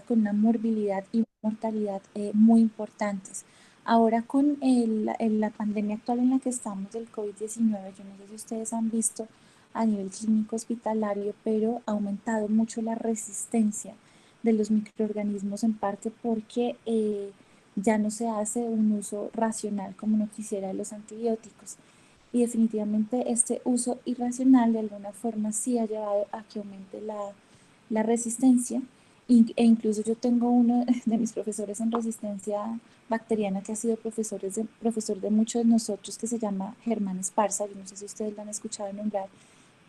con una morbilidad y mortalidad muy importantes. Ahora con la pandemia actual en la que estamos del COVID-19, yo no sé si ustedes han visto a nivel clínico hospitalario, pero ha aumentado mucho la resistencia de los microorganismos en parte porque ya no se hace un uso racional como uno quisiera de los antibióticos. Y definitivamente este uso irracional de alguna forma sí ha llevado a que aumente la resistencia. E incluso yo tengo uno de mis profesores en resistencia bacteriana que ha sido profesor de muchos de nosotros, que se llama Germán Esparza. Yo no sé si ustedes lo han escuchado nombrar,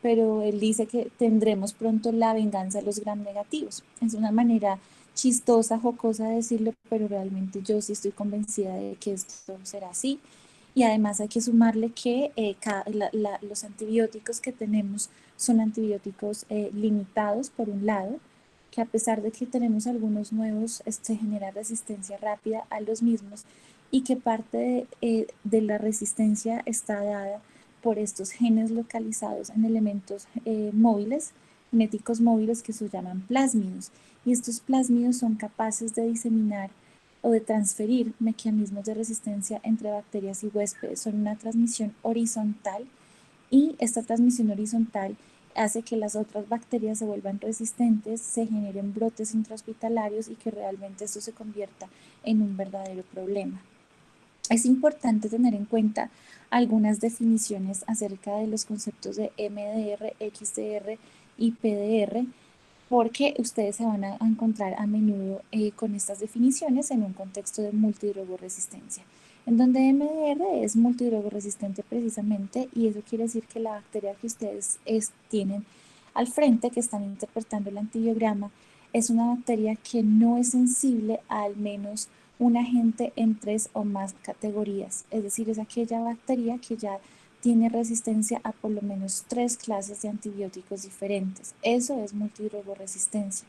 pero él dice que tendremos pronto la venganza de los gram negativos. Es una manera chistosa, jocosa de decirlo, pero realmente yo sí estoy convencida de que esto será así. Y además hay que sumarle que los antibióticos que tenemos son antibióticos limitados, por un lado, que a pesar de que tenemos algunos nuevos, genera resistencia rápida a los mismos, y que parte de la resistencia está dada por estos genes localizados en elementos móviles, genéticos móviles, que se llaman plásmidos. Y estos plásmidos son capaces de diseminar o de transferir mecanismos de resistencia entre bacterias y huéspedes. Son una transmisión horizontal, y esta transmisión horizontal hace que las otras bacterias se vuelvan resistentes, se generen brotes intrahospitalarios y que realmente esto se convierta en un verdadero problema. Es importante tener en cuenta algunas definiciones acerca de los conceptos de MDR, XDR y PDR, porque ustedes se van a encontrar a menudo con estas definiciones en un contexto de multidrogoresistencia, en donde MDR es multidrogorresistente precisamente, y eso quiere decir que la bacteria que ustedes tienen al frente, que están interpretando el antibiograma, es una bacteria que no es sensible a al menos un agente en 3 o más categorías, es decir, es aquella bacteria que ya tiene resistencia a por lo menos 3 clases de antibióticos diferentes. Eso es multidrogoresistencia.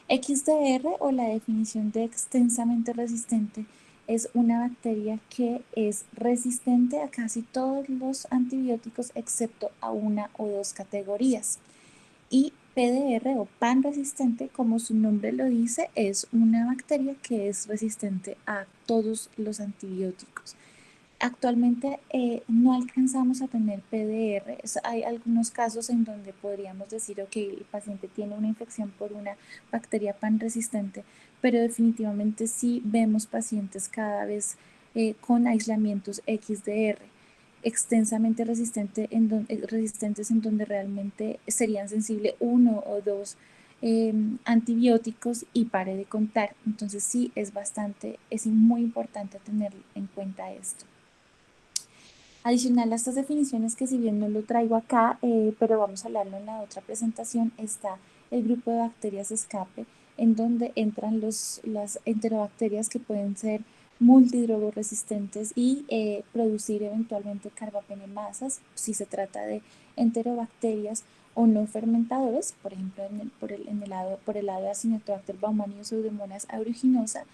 XDR, o la definición de extensamente resistente, es una bacteria que es resistente a casi todos los antibióticos excepto a una o dos categorías. Y PDR, o pan resistente, como su nombre lo dice, es una bacteria que es resistente a todos los antibióticos. Actualmente no alcanzamos a tener PDR. Hay algunos casos en donde podríamos decir, ok, el paciente tiene una infección por una bacteria pan resistente, pero definitivamente sí vemos pacientes cada vez con aislamientos XDR, extensamente resistentes, en donde realmente serían sensibles uno o dos antibióticos y pare de contar. Entonces sí, es muy importante tener en cuenta esto. Adicional a estas definiciones, que si bien no lo traigo acá, pero vamos a hablarlo en la otra presentación, está el grupo de bacterias escape, en donde entran las enterobacterias que pueden ser multidrogorresistentes y producir eventualmente carbapenemasas si se trata de enterobacterias o no fermentadores, por ejemplo por el lado de Acinetobacter baumannii o Pseudomonas aeruginosa,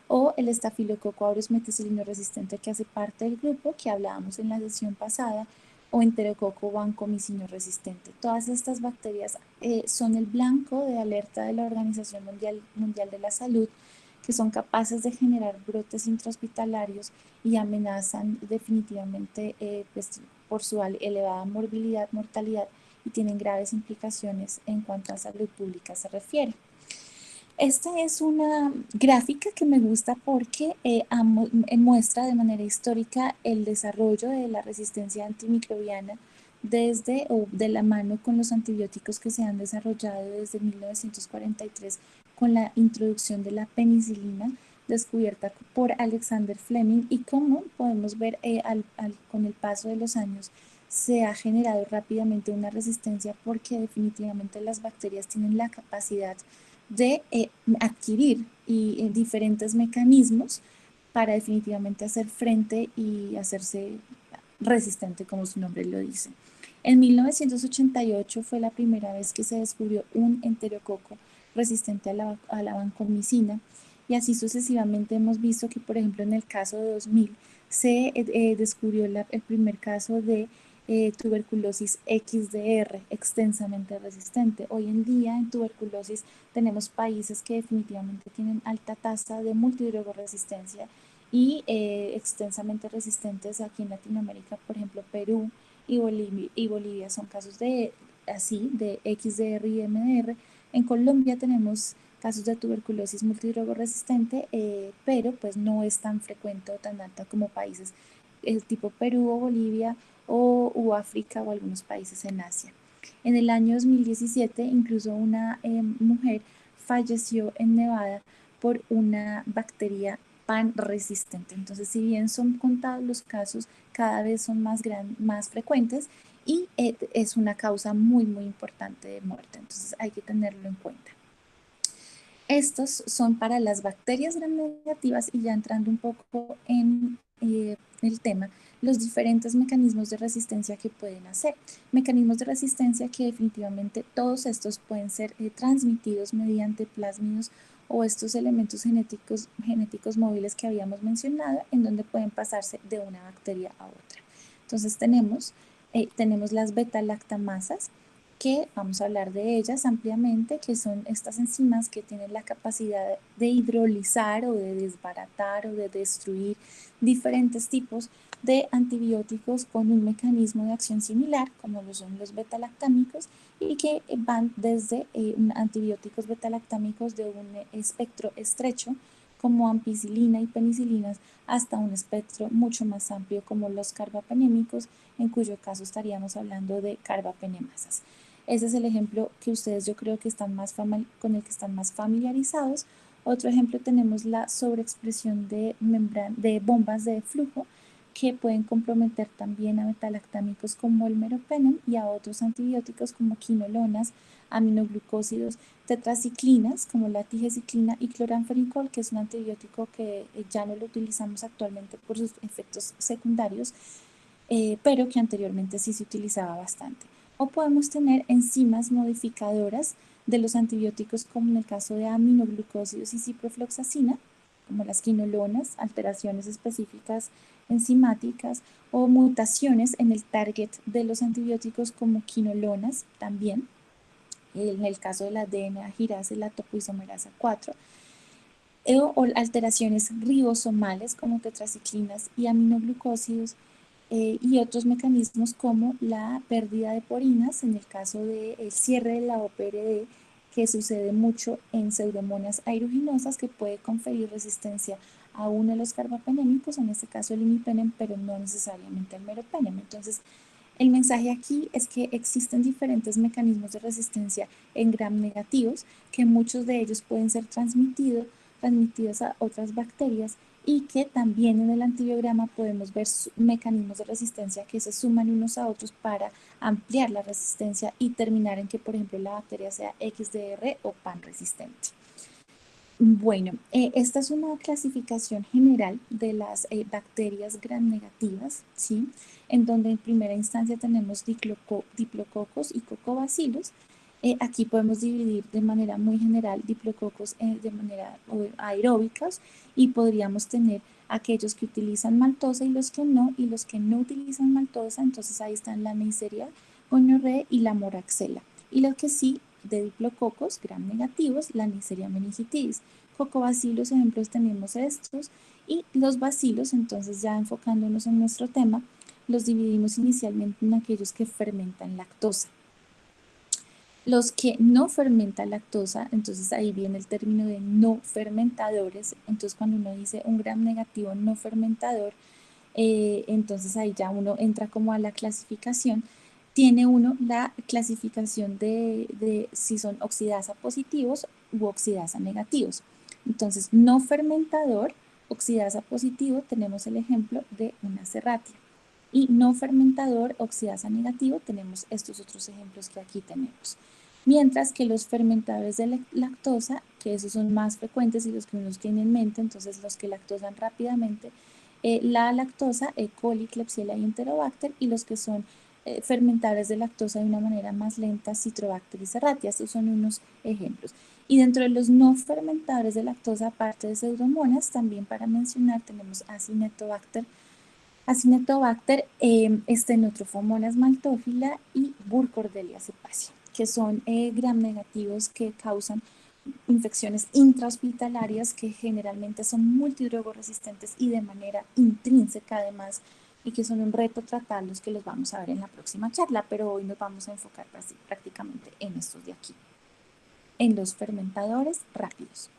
o el estafilococo aureus meticilino resistente, que hace parte del grupo que hablábamos en la sesión pasada, o enterococo vancomicino resistente. Todas estas bacterias son el blanco de alerta de la Organización Mundial de la Salud, que son capaces de generar brotes intrahospitalarios y amenazan definitivamente pues, por su elevada morbilidad, mortalidad, y tienen graves implicaciones en cuanto a salud pública se refiere. Esta es una gráfica que me gusta porque muestra de manera histórica el desarrollo de la resistencia antimicrobiana desde o de la mano con los antibióticos que se han desarrollado desde 1943 con la introducción de la penicilina, descubierta por Alexander Fleming, y como podemos ver con el paso de los años se ha generado rápidamente una resistencia, porque definitivamente las bacterias tienen la capacidad de adquirir diferentes mecanismos para definitivamente hacer frente y hacerse resistente, como su nombre lo dice. En 1988 fue la primera vez que se descubrió un enterococo resistente a la vancomicina, y así sucesivamente hemos visto que, por ejemplo, en el caso de 2000 se descubrió el primer caso de tuberculosis XDR, extensamente resistente. Hoy en día en tuberculosis tenemos países que definitivamente tienen alta tasa de multidrogoresistencia y extensamente resistentes aquí en Latinoamérica, por ejemplo, Perú y Bolivia son casos de así, de XDR y MDR. En Colombia tenemos casos de tuberculosis multidrogorresistente, pero pues no es tan frecuente o tan alta como países tipo Perú o Bolivia o África o algunos países en Asia. En el año 2017, incluso una mujer falleció en Nevada por una bacteria pan resistente. Entonces, si bien son contados los casos, cada vez son más frecuentes y es una causa muy, muy importante de muerte. Entonces, hay que tenerlo en cuenta. Estos son para las bacterias gram negativas y ya entrando un poco en el tema, los diferentes mecanismos de resistencia que pueden hacer. Mecanismos de resistencia que definitivamente todos estos pueden ser transmitidos mediante plásmidos o estos elementos genéticos móviles que habíamos mencionado, en donde pueden pasarse de una bacteria a otra. Entonces tenemos las beta-lactamasas, que vamos a hablar de ellas ampliamente, que son estas enzimas que tienen la capacidad de hidrolizar o de desbaratar o de destruir diferentes tipos de antibióticos con un mecanismo de acción similar, como lo son los betalactámicos, y que van desde antibióticos betalactámicos de un espectro estrecho, como ampicilina y penicilinas, hasta un espectro mucho más amplio como los carbapenémicos, en cuyo caso estaríamos hablando de carbapenemasas. Ese es el ejemplo que ustedes yo creo que están con el que están más familiarizados. Otro ejemplo tenemos la sobreexpresión de bombas de flujo que pueden comprometer también a betalactámicos como el meropenem y a otros antibióticos como quinolonas, aminoglucósidos, tetraciclinas como la tigeciclina y cloranfenicol, que es un antibiótico que ya no lo utilizamos actualmente por sus efectos secundarios, pero que anteriormente sí se utilizaba bastante. O podemos tener enzimas modificadoras de los antibióticos, como en el caso de aminoglucósidos y ciprofloxacina, como las quinolonas, alteraciones específicas enzimáticas o mutaciones en el target de los antibióticos como quinolonas también, en el caso de la DNA girasa y la topoisomerasa 4, o alteraciones ribosomales como tetraciclinas y aminoglucósidos, y otros mecanismos como la pérdida de porinas, en el caso del cierre de la OPRD, que sucede mucho en pseudomonas aeruginosas, que puede conferir resistencia a uno de los carbapenémicos, en este caso el imipenem, pero no necesariamente al meropenem. Entonces, el mensaje aquí es que existen diferentes mecanismos de resistencia en gram negativos, que muchos de ellos pueden ser transmitidos a otras bacterias, y que también en el antibiograma podemos ver mecanismos de resistencia que se suman unos a otros para ampliar la resistencia y terminar en que, por ejemplo, la bacteria sea XDR o pan resistente. Bueno, esta es una clasificación general de las bacterias gram negativas, ¿sí? En donde en primera instancia tenemos diplococos y cocobacilos. Aquí podemos dividir de manera muy general diplococos de manera aeróbicas, y podríamos tener aquellos que utilizan maltosa y los que no utilizan maltosa. Entonces ahí están la Neisseria gonorrhoeae y la moraxella. Y los que sí, de diplococos gram negativos, la Neisseria meningitidis. Cocobacilos, ejemplos tenemos estos, y los bacilos, entonces ya enfocándonos en nuestro tema, los dividimos inicialmente en aquellos que fermentan lactosa. Los que no fermentan lactosa, entonces ahí viene el término de no fermentadores. Entonces cuando uno dice un gram negativo no fermentador, entonces ahí ya uno entra como a la clasificación. Tiene uno la clasificación de si son oxidasa positivos u oxidasa negativos. Entonces, no fermentador, oxidasa positivo, tenemos el ejemplo de una serratia. Y no fermentador, oxidasa negativo, tenemos estos otros ejemplos que aquí tenemos. Mientras que los fermentadores de lactosa, que esos son más frecuentes y los que uno tiene en mente, entonces los que lactosan rápidamente, la lactosa, E. coli, Klebsiella y Enterobacter, y los que son fermentadores de lactosa de una manera más lenta, Citrobacter y Serratia. Estos son unos ejemplos. Y dentro de los no fermentadores de lactosa, aparte de pseudomonas, también para mencionar tenemos Acinetobacter Acinetobacter, Stenotrophmonas maltophilia y Burkholderia cepacia, que son gram negativos que causan infecciones intrahospitalarias que generalmente son multidrogoresistentes y de manera intrínseca además, y que son un reto tratarlos, que los vamos a ver en la próxima charla, pero hoy nos vamos a enfocar prácticamente en estos de aquí, en los fermentadores rápidos.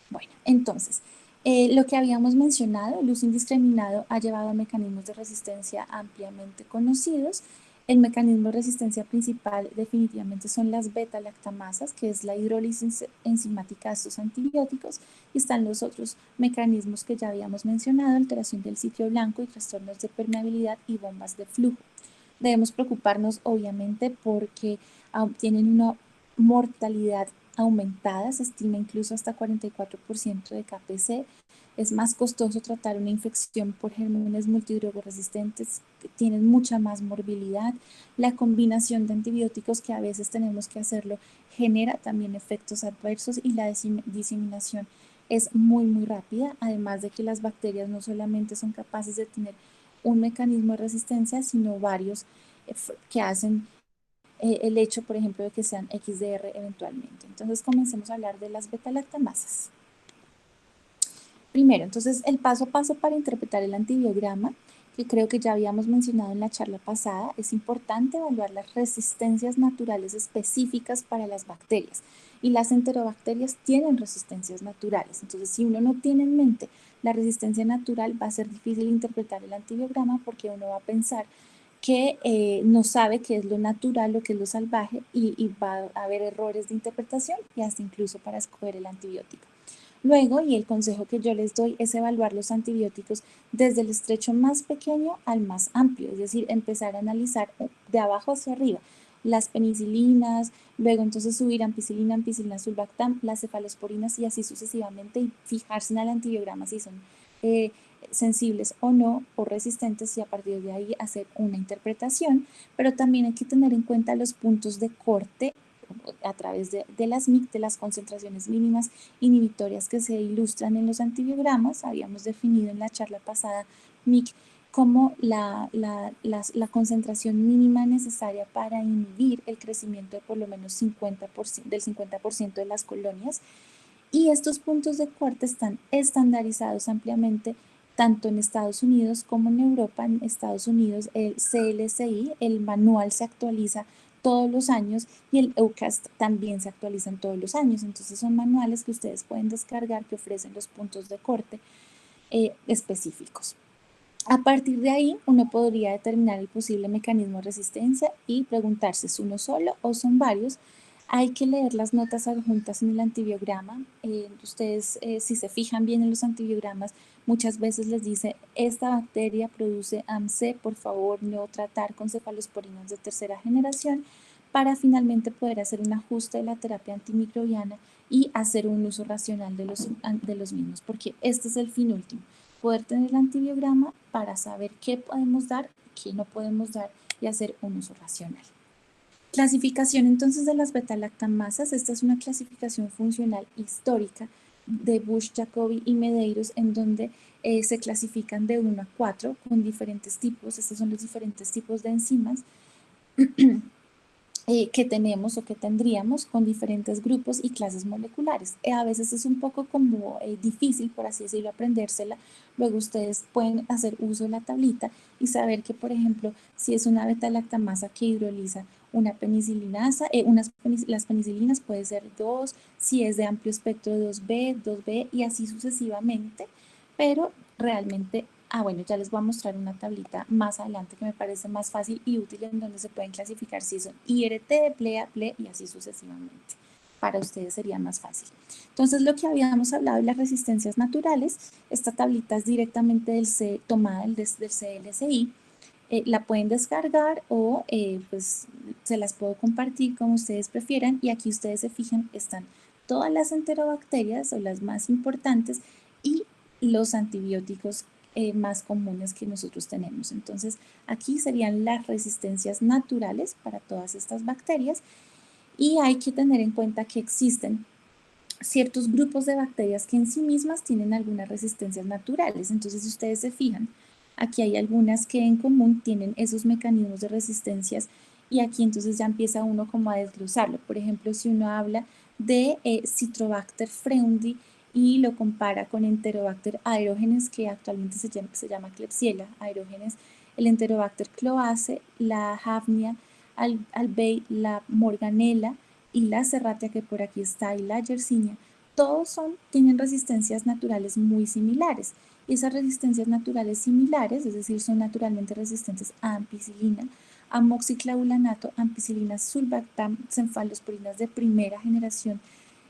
Bueno, entonces, lo que habíamos mencionado, el uso indiscriminado ha llevado a mecanismos de resistencia ampliamente conocidos. El mecanismo de resistencia principal definitivamente son las beta-lactamasas, que es la hidrólisis enzimática de estos antibióticos, y están los otros mecanismos que ya habíamos mencionado, alteración del sitio blanco y trastornos de permeabilidad y bombas de flujo. Debemos preocuparnos obviamente porque tienen una mortalidad aumentada, se estima incluso hasta 44% de KPC. Es más costoso tratar una infección por gérmenes multidrogoresistentes, que tienen mucha más morbilidad. La combinación de antibióticos, que a veces tenemos que hacerlo, genera también efectos adversos, y la diseminación es muy rápida, además de que las bacterias no solamente son capaces de tener un mecanismo de resistencia, sino varios que hacen el hecho, por ejemplo, de que sean XDR eventualmente. Entonces, comencemos a hablar de las beta-lactamasas. Primero, entonces, el paso a paso para interpretar el antibiograma, que creo que ya habíamos mencionado en la charla pasada, es importante evaluar las resistencias naturales específicas para las bacterias. Y las enterobacterias tienen resistencias naturales. Entonces, si uno no tiene en mente la resistencia natural, va a ser difícil interpretar el antibiograma, porque uno va a pensar que no sabe qué es lo natural o qué es lo salvaje, y va a haber errores de interpretación y hasta incluso para escoger el antibiótico. Luego, y el consejo que yo les doy, es evaluar los antibióticos desde el estrecho más pequeño al más amplio, es decir, empezar a analizar de abajo hacia arriba las penicilinas, luego entonces subir ampicilina, ampicilina sulbactam, las cefalosporinas y así sucesivamente, y fijarse en el antibiograma si son sensibles o no, o resistentes, y a partir de ahí hacer una interpretación. Pero también hay que tener en cuenta los puntos de corte a través de las MIC, de las concentraciones mínimas inhibitorias que se ilustran en los antibiogramas. Habíamos definido en la charla pasada MIC como la concentración mínima necesaria para inhibir el crecimiento de por lo menos del 50% de las colonias. Y estos puntos de corte están estandarizados ampliamente tanto en Estados Unidos como en Europa. En Estados Unidos el CLSI, el manual, se actualiza todos los años, y el EUCAST también se actualizan todos los años. Entonces son manuales que ustedes pueden descargar, que ofrecen los puntos de corte específicos. A partir de ahí, uno podría determinar el posible mecanismo de resistencia y preguntarse, ¿es uno solo o son varios? Hay que leer las notas adjuntas en el antibiograma. Ustedes, si se fijan bien en los antibiogramas, muchas veces les dice, esta bacteria produce AMC, por favor no tratar con cefalosporinas de tercera generación, para finalmente poder hacer un ajuste de la terapia antimicrobiana y hacer un uso racional de los mismos, porque este es el fin último: poder tener el antibiograma para saber qué podemos dar, qué no podemos dar, y hacer un uso racional. Clasificación entonces de las beta-lactamasas. Esta es una clasificación funcional histórica de Bush, Jacobi y Medeiros, en donde se clasifican de 1 a 4 con diferentes tipos. Estos son los diferentes tipos de enzimas que tenemos o que tendríamos, con diferentes grupos y clases moleculares. A veces es un poco como difícil, por así decirlo, aprendérsela. Luego ustedes pueden hacer uso de la tablita y saber que, por ejemplo, si es una beta-lactamasa que hidroliza una penicilinasa, las penicilinas puede ser 2, si es de amplio espectro 2B, 2B y así sucesivamente. Pero realmente, bueno, ya les voy a mostrar una tablita más adelante que me parece más fácil y útil, en donde se pueden clasificar si son IRT, PLEA, PLE y así sucesivamente. Para ustedes sería más fácil. Entonces, lo que habíamos hablado de las resistencias naturales, esta tablita es directamente tomada del CLSI. La pueden descargar o pues se las puedo compartir como ustedes prefieran, y aquí ustedes se fijan, están todas las enterobacterias o las más importantes y los antibióticos más comunes que nosotros tenemos. Entonces aquí serían las resistencias naturales para todas estas bacterias, y hay que tener en cuenta que existen ciertos grupos de bacterias que en sí mismas tienen algunas resistencias naturales. Entonces, si ustedes se fijan, aquí hay algunas que en común tienen esos mecanismos de resistencias y aquí entonces ya empieza uno como a desglosarlo. Por ejemplo, si uno habla de Citrobacter freundii y lo compara con Enterobacter aerogenes, que actualmente se llama Klebsiella aerogenes, el Enterobacter cloace, la Hafnia albei, la Morganella y la Serratia, que por aquí está, y la Yersinia, todos tienen resistencias naturales muy similares. Y esas resistencias naturales similares, es decir, son naturalmente resistentes a ampicilina, amoxiclavulanato, ampicilina sulbactam, cefalosporinas de primera generación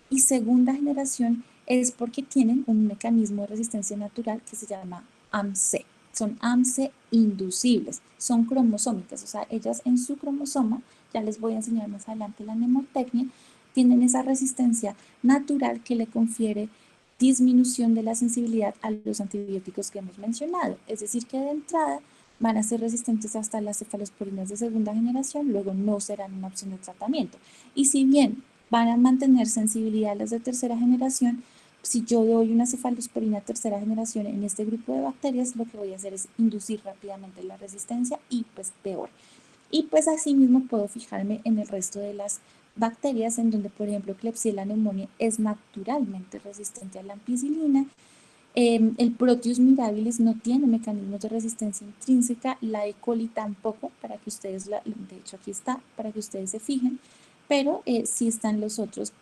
y segunda generación, es porque tienen un mecanismo de resistencia natural que se llama AMC. Son AMC inducibles, son cromosómicas, o sea, ellas en su cromosoma, ya les voy a enseñar más adelante la mnemotecnia, tienen esa resistencia natural que le confiere disminución de la sensibilidad a los antibióticos que hemos mencionado. Es decir, que de entrada van a ser resistentes hasta las cefalosporinas de segunda generación, luego no serán una opción de tratamiento. Y si bien van a mantener sensibilidad a las de tercera generación, si yo doy una cefalosporina tercera generación en este grupo de bacterias, lo que voy a hacer es inducir rápidamente la resistencia y pues peor. Y pues así mismo puedo fijarme en el resto de las bacterias en donde, por ejemplo, Klebsiella pneumoniae es naturalmente resistente a la ampicilina. El Proteus mirabilis no tiene mecanismos de resistencia intrínseca, la E. coli tampoco, para que ustedes, de hecho aquí está, para que ustedes se fijen, pero sí están los otros,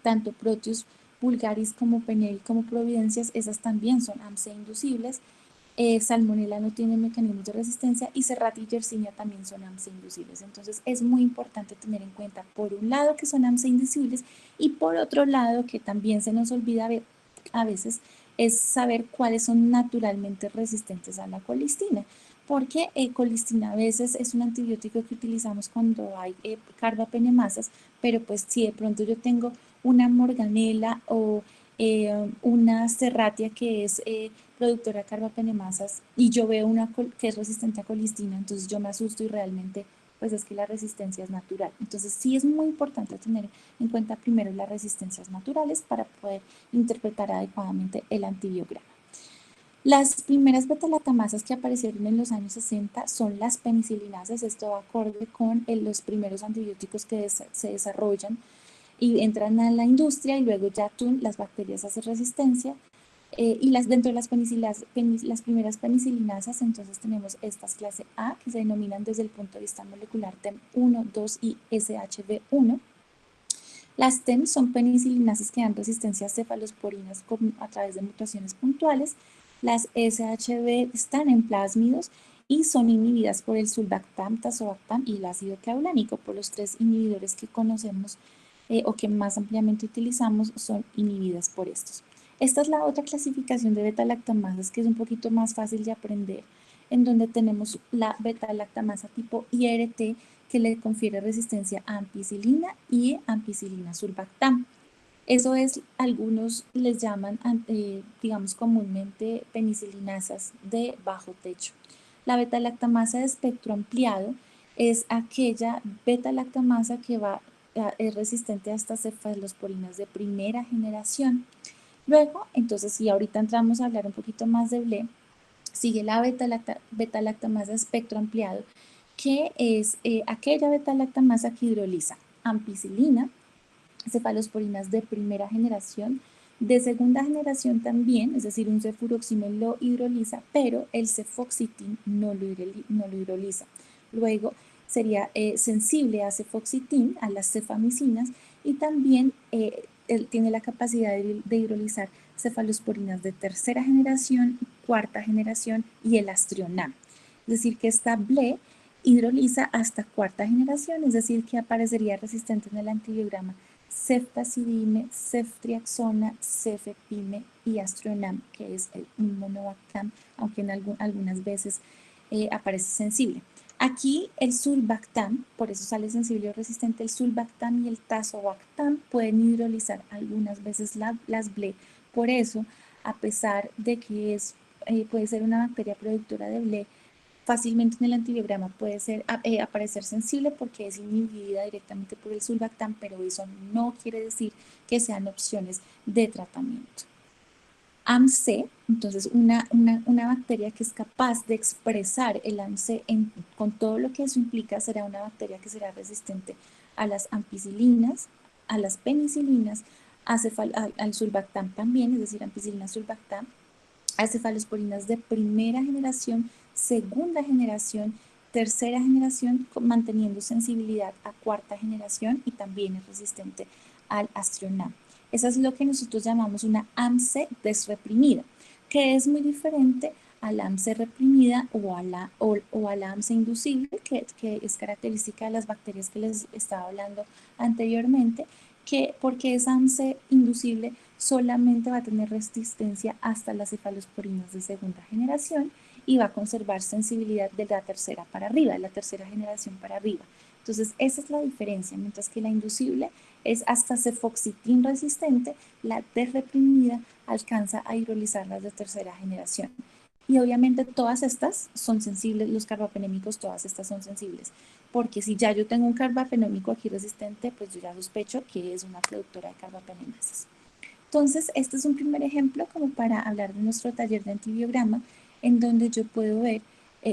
tanto Proteus vulgaris como Peneri como Providencias, esas también son AMC inducibles. Salmonella no tiene mecanismos de resistencia y Serratia y Yersinia también son AMC inducibles. Entonces es muy importante tener en cuenta, por un lado, que son AMC inducibles y por otro lado, que también se nos olvida a veces, es saber cuáles son naturalmente resistentes a la colistina. Porque colistina a veces es un antibiótico que utilizamos cuando hay carbapenemasas, pero pues si de pronto yo tengo una morganela o una serratia que es productora de carbapenemasas y yo veo una que es resistente a colistina, entonces yo me asusto y realmente pues es que la resistencia es natural. Entonces sí es muy importante tener en cuenta primero las resistencias naturales para poder interpretar adecuadamente el antibiograma. Las primeras beta-lactamasas que aparecieron en los años 60 son las penicilinasas. Esto va acorde con los primeros antibióticos que se desarrollan y entran a la industria y luego ya las bacterias hacen resistencia. Y dentro de las primeras penicilinasas, entonces tenemos estas clase A, que se denominan desde el punto de vista molecular TEM1, 2 y SHB1. Las TEM son penicilinasas que dan resistencia a cefalosporinas a través de mutaciones puntuales. Las SHB están en plásmidos y son inhibidas por el sulbactam, tazobactam y el ácido clavulánico. Por los tres inhibidores que conocemos o que más ampliamente utilizamos son inhibidas por estos. Esta es la otra clasificación de beta-lactamasas que es un poquito más fácil de aprender, en donde tenemos la beta-lactamasa tipo IRT, que le confiere resistencia a ampicilina y ampicilina sulbactam. Eso es, algunos les llaman, digamos comúnmente, penicilinasas de bajo techo. La beta-lactamasa de espectro ampliado es aquella beta-lactamasa que es resistente a estas cefalosporinas de primera generación. Luego, entonces, si ahorita entramos a hablar un poquito más de BLE, sigue la beta-lactamasa de espectro ampliado, que es aquella beta-lactamasa que hidroliza ampicilina, cefalosporinas de primera generación, de segunda generación también, es decir, un cefuroxime lo hidroliza, pero el cefoxitin no lo hidroliza. Luego sería sensible a cefoxitin, a las cefamicinas, y también él tiene la capacidad de hidrolizar cefalosporinas de tercera generación, cuarta generación y el astrionam. Es decir, que esta BLE hidroliza hasta cuarta generación, es decir, que aparecería resistente en el antibiograma ceftazidime, ceftriaxona, cefepime y astronam, que es el monobactam, aunque en algunas veces aparece sensible. Aquí el sulbactam, por eso sale sensible o resistente, el sulbactam y el tazobactam pueden hidrolizar algunas veces las BLE. Por eso, a pesar de que puede ser una bacteria productora de BLE, fácilmente en el antibiograma puede ser, aparecer sensible porque es inhibida directamente por el sulbactam, pero eso no quiere decir que sean opciones de tratamiento. AMC, entonces una bacteria que es capaz de expresar el AMC con todo lo que eso implica, será una bacteria que será resistente a las ampicilinas, a las penicilinas, al sulbactam también, es decir, ampicilina sulbactam, a cefalosporinas de primera generación, segunda generación, tercera generación, manteniendo sensibilidad a cuarta generación y también es resistente al Aztreonam. Esa es lo que nosotros llamamos una AMC desreprimida, que es muy diferente a la AMC reprimida o a la AMC inducible, que es característica de las bacterias que les estaba hablando anteriormente, que porque esa AMC inducible solamente va a tener resistencia hasta las cefalosporinas de segunda generación y va a conservar sensibilidad de la tercera para arriba, de la tercera generación para arriba. Entonces, esa es la diferencia, mientras que la inducible es hasta cefoxitin resistente, la desreprimida alcanza a hidrolizar las de tercera generación. Y obviamente todas estas son sensibles, los carbapenémicos, todas estas son sensibles, porque si ya yo tengo un carbapenémico aquí resistente, pues yo ya sospecho que es una productora de carbapenemasas. Entonces, este es un primer ejemplo como para hablar de nuestro taller de antibiograma, en donde yo puedo ver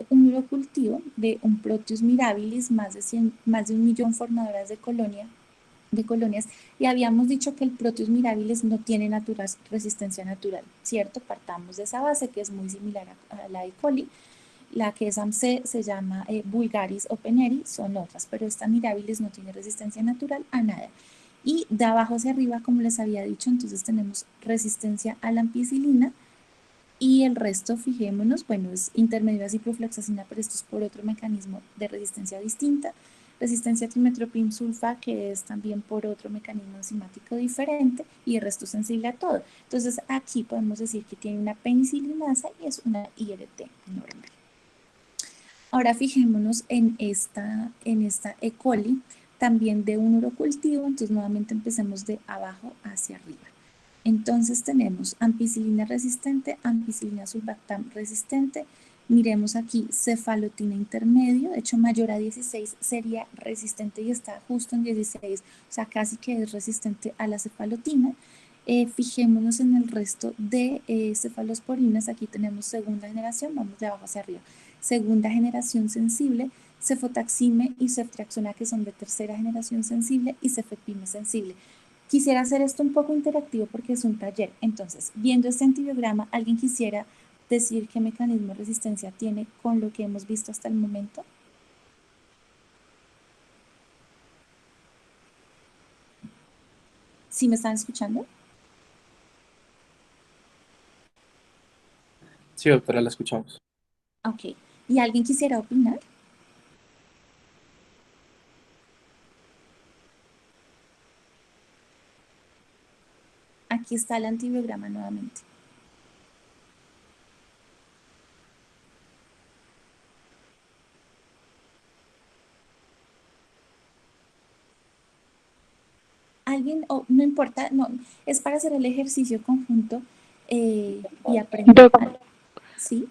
un urocultivo de un Proteus mirabilis, más de 1 millón formadoras de colonias, y habíamos dicho que el Proteus mirabilis no tiene resistencia natural, ¿cierto? Partamos de esa base que es muy similar a la E. coli. La que es AMC se llama Vulgaris o Peneri, son otras, pero esta mirabilis no tiene resistencia natural a nada. Y de abajo hacia arriba, como les había dicho, entonces tenemos resistencia a la ampicilina y el resto, fijémonos, bueno, es intermedio a ciprofloxacina, pero esto es por otro mecanismo de resistencia distinta. Resistencia a trimetoprim sulfa, que es también por otro mecanismo enzimático diferente, y el resto sensible a todo. Entonces aquí podemos decir que tiene una penicilinasa y es una IRT normal. Ahora fijémonos en esta E. coli, también de un urocultivo, entonces nuevamente empecemos de abajo hacia arriba. Entonces tenemos ampicilina resistente, ampicilina sulbactam resistente, miremos aquí cefalotina intermedio, de hecho mayor a 16 sería resistente y está justo en 16, o sea casi que es resistente a la cefalotina. Fijémonos en el resto de cefalosporinas, aquí tenemos segunda generación, vamos de abajo hacia arriba, segunda generación sensible, cefotaxime y ceftriaxona que son de tercera generación sensible y cefepime sensible. Quisiera hacer esto un poco interactivo porque es un taller. Entonces, viendo este antibiograma, ¿alguien quisiera decir qué mecanismo de resistencia tiene con lo que hemos visto hasta el momento? ¿Sí me están escuchando? Sí, doctora, la escuchamos. Ok. ¿Y alguien quisiera opinar? Aquí está el antibiograma nuevamente. Alguien, no importa, no, es para hacer el ejercicio conjunto y aprender. Doc, ¿Sí?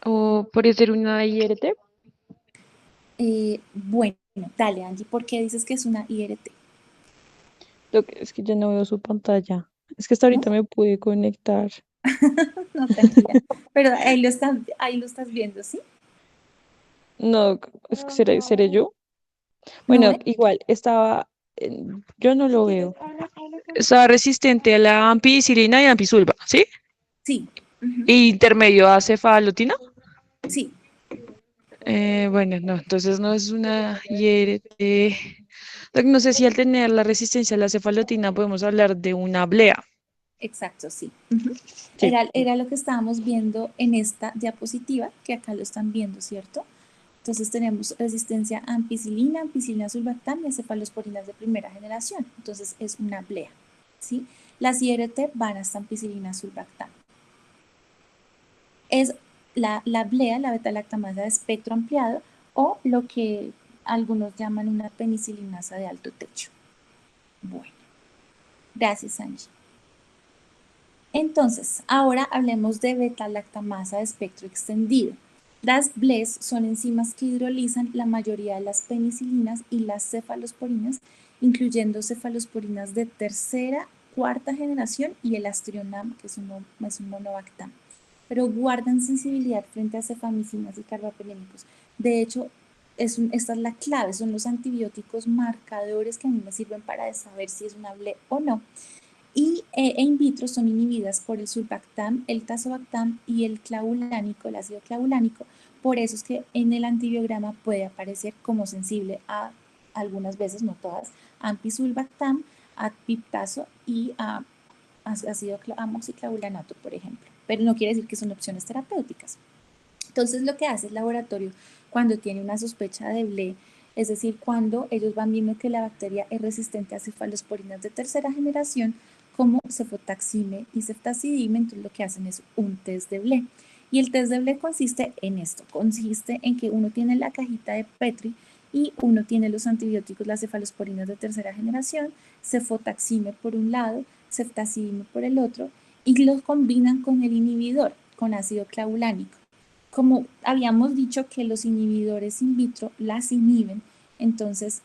¿o puede ser una IRT? Bueno, dale Angie, ¿por qué dices que es una IRT? Doc, es que ya no veo su pantalla. Es que hasta ¿No? ahorita me pude conectar. No, tranquila. Pero ahí lo estás viendo, ¿sí? No, Doc, es que seré yo. ¿No Bueno, ves? igual, yo no lo veo. Estaba resistente a la ampicilina y ampicilina, ¿sí? Sí. Ujú. E intermedio a cefalotina. Sí, Bueno, no, entonces no es una IRT. Doc, no sé si al tener la resistencia a la cefalotina podemos hablar de una blea. exacto, sí. Ujú. Sí. Era lo que estábamos viendo en esta diapositiva, que acá lo están viendo, ¿cierto? Entonces tenemos resistencia a ampicilina sulbactam y a cefalosporinas de primera generación. Entonces es una blea, ¿sí? Las IRT van hasta ampicilina sulbactam. Es la blea, la beta-lactamasa de espectro ampliado, o lo que algunos llaman una penicilinasa de alto techo. Bueno, gracias Angie. Entonces, ahora hablemos de beta-lactamasa de espectro extendido. Las BLES son enzimas que hidrolizan la mayoría de las penicilinas y las cefalosporinas, incluyendo cefalosporinas de tercera, cuarta generación y el Astrionam, que es un monobactam, pero guardan sensibilidad frente a cefamicinas y carbapenémicos. De hecho, esta es la clave, son los antibióticos marcadores que a mí me sirven para saber si es una BLE o no. Y in vitro son inhibidas por el sulbactam, el tazobactam y el clavulánico, el ácido clavulánico. Por eso es que en el antibiograma puede aparecer como sensible a algunas veces, no todas, ampicsulbactam, a piptazo y a ácido amoxiclavulanato, por ejemplo. Pero no quiere decir que son opciones terapéuticas. Entonces, lo que hace el laboratorio cuando tiene una sospecha de BLE, es decir, cuando ellos van viendo que la bacteria es resistente a cefalosporinas de tercera generación, como cefotaxime y ceftazidime, entonces lo que hacen es un test de BLE. Y el test de BLE consiste en esto, consiste en que uno tiene la cajita de Petri y uno tiene los antibióticos, las cefalosporinas de tercera generación, cefotaxime por un lado, ceftazidime por el otro, y los combinan con el inhibidor, con ácido clavulánico. Como habíamos dicho que los inhibidores in vitro las inhiben, entonces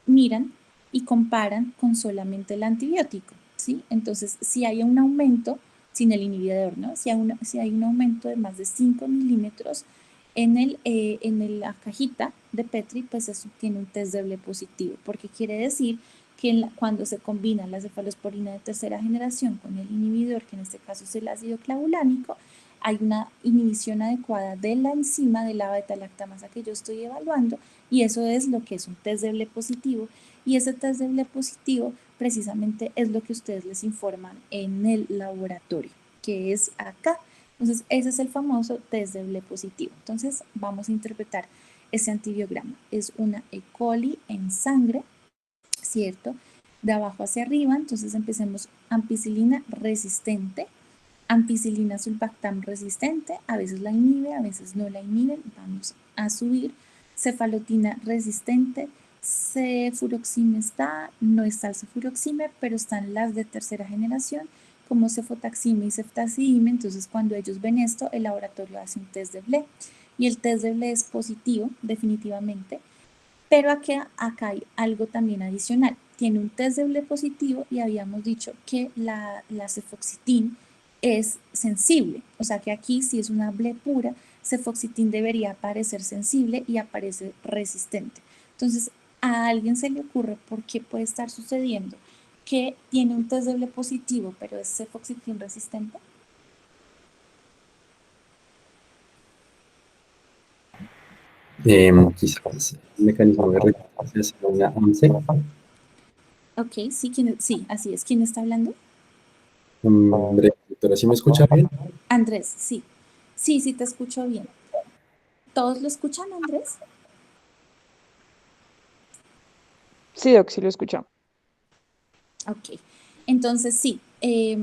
miran y comparan con solamente el antibiótico, ¿sí? Entonces, si hay un aumento, sin el inhibidor, ¿no? Si hay un aumento de más de 5 milímetros en la cajita de Petri, pues eso tiene un test de BLE positivo, porque quiere decir que cuando se combina la cefalosporina de tercera generación con el inhibidor, que en este caso es el ácido clavulánico, hay una inhibición adecuada de la enzima de la beta-lactamasa que yo estoy evaluando, y eso es lo que es un test de BLE positivo, y ese test de BLE positivo precisamente es lo que ustedes les informan en el laboratorio, que es acá. Entonces, ese es el famoso test de BLE positivo. Entonces, vamos a interpretar ese antibiograma. Es una E. coli en sangre, ¿cierto? De abajo hacia arriba, entonces empecemos ampicilina resistente, ampicilina sulbactam resistente, a veces la inhibe, a veces no la inhiben, vamos a subir, cefalotina resistente, cefuroxime no está el cefuroxime, pero están las de tercera generación, como cefotaxime y ceftazidime, entonces cuando ellos ven esto, el laboratorio hace un test de BLE, y el test de BLE es positivo, definitivamente, pero acá hay algo también adicional. Tiene un test de BLE positivo y habíamos dicho que la cefoxitin es sensible. O sea que aquí si es una BLE pura, cefoxitin debería aparecer sensible y aparece resistente. Entonces, a alguien se le ocurre por qué puede estar sucediendo que tiene un test de BLE positivo, pero es cefoxitin resistente. Quizás el mecanismo de resistencia sea una AMSE. Ok, sí, sí, así es. ¿Quién está hablando? Andrea, doctora, ¿sí me escucha bien? Andrés, sí. Sí, sí te escucho bien. ¿Todos lo escuchan, Andrés? Sí, Doc, sí lo escuchamos. Ok. Entonces, sí. ¿Qué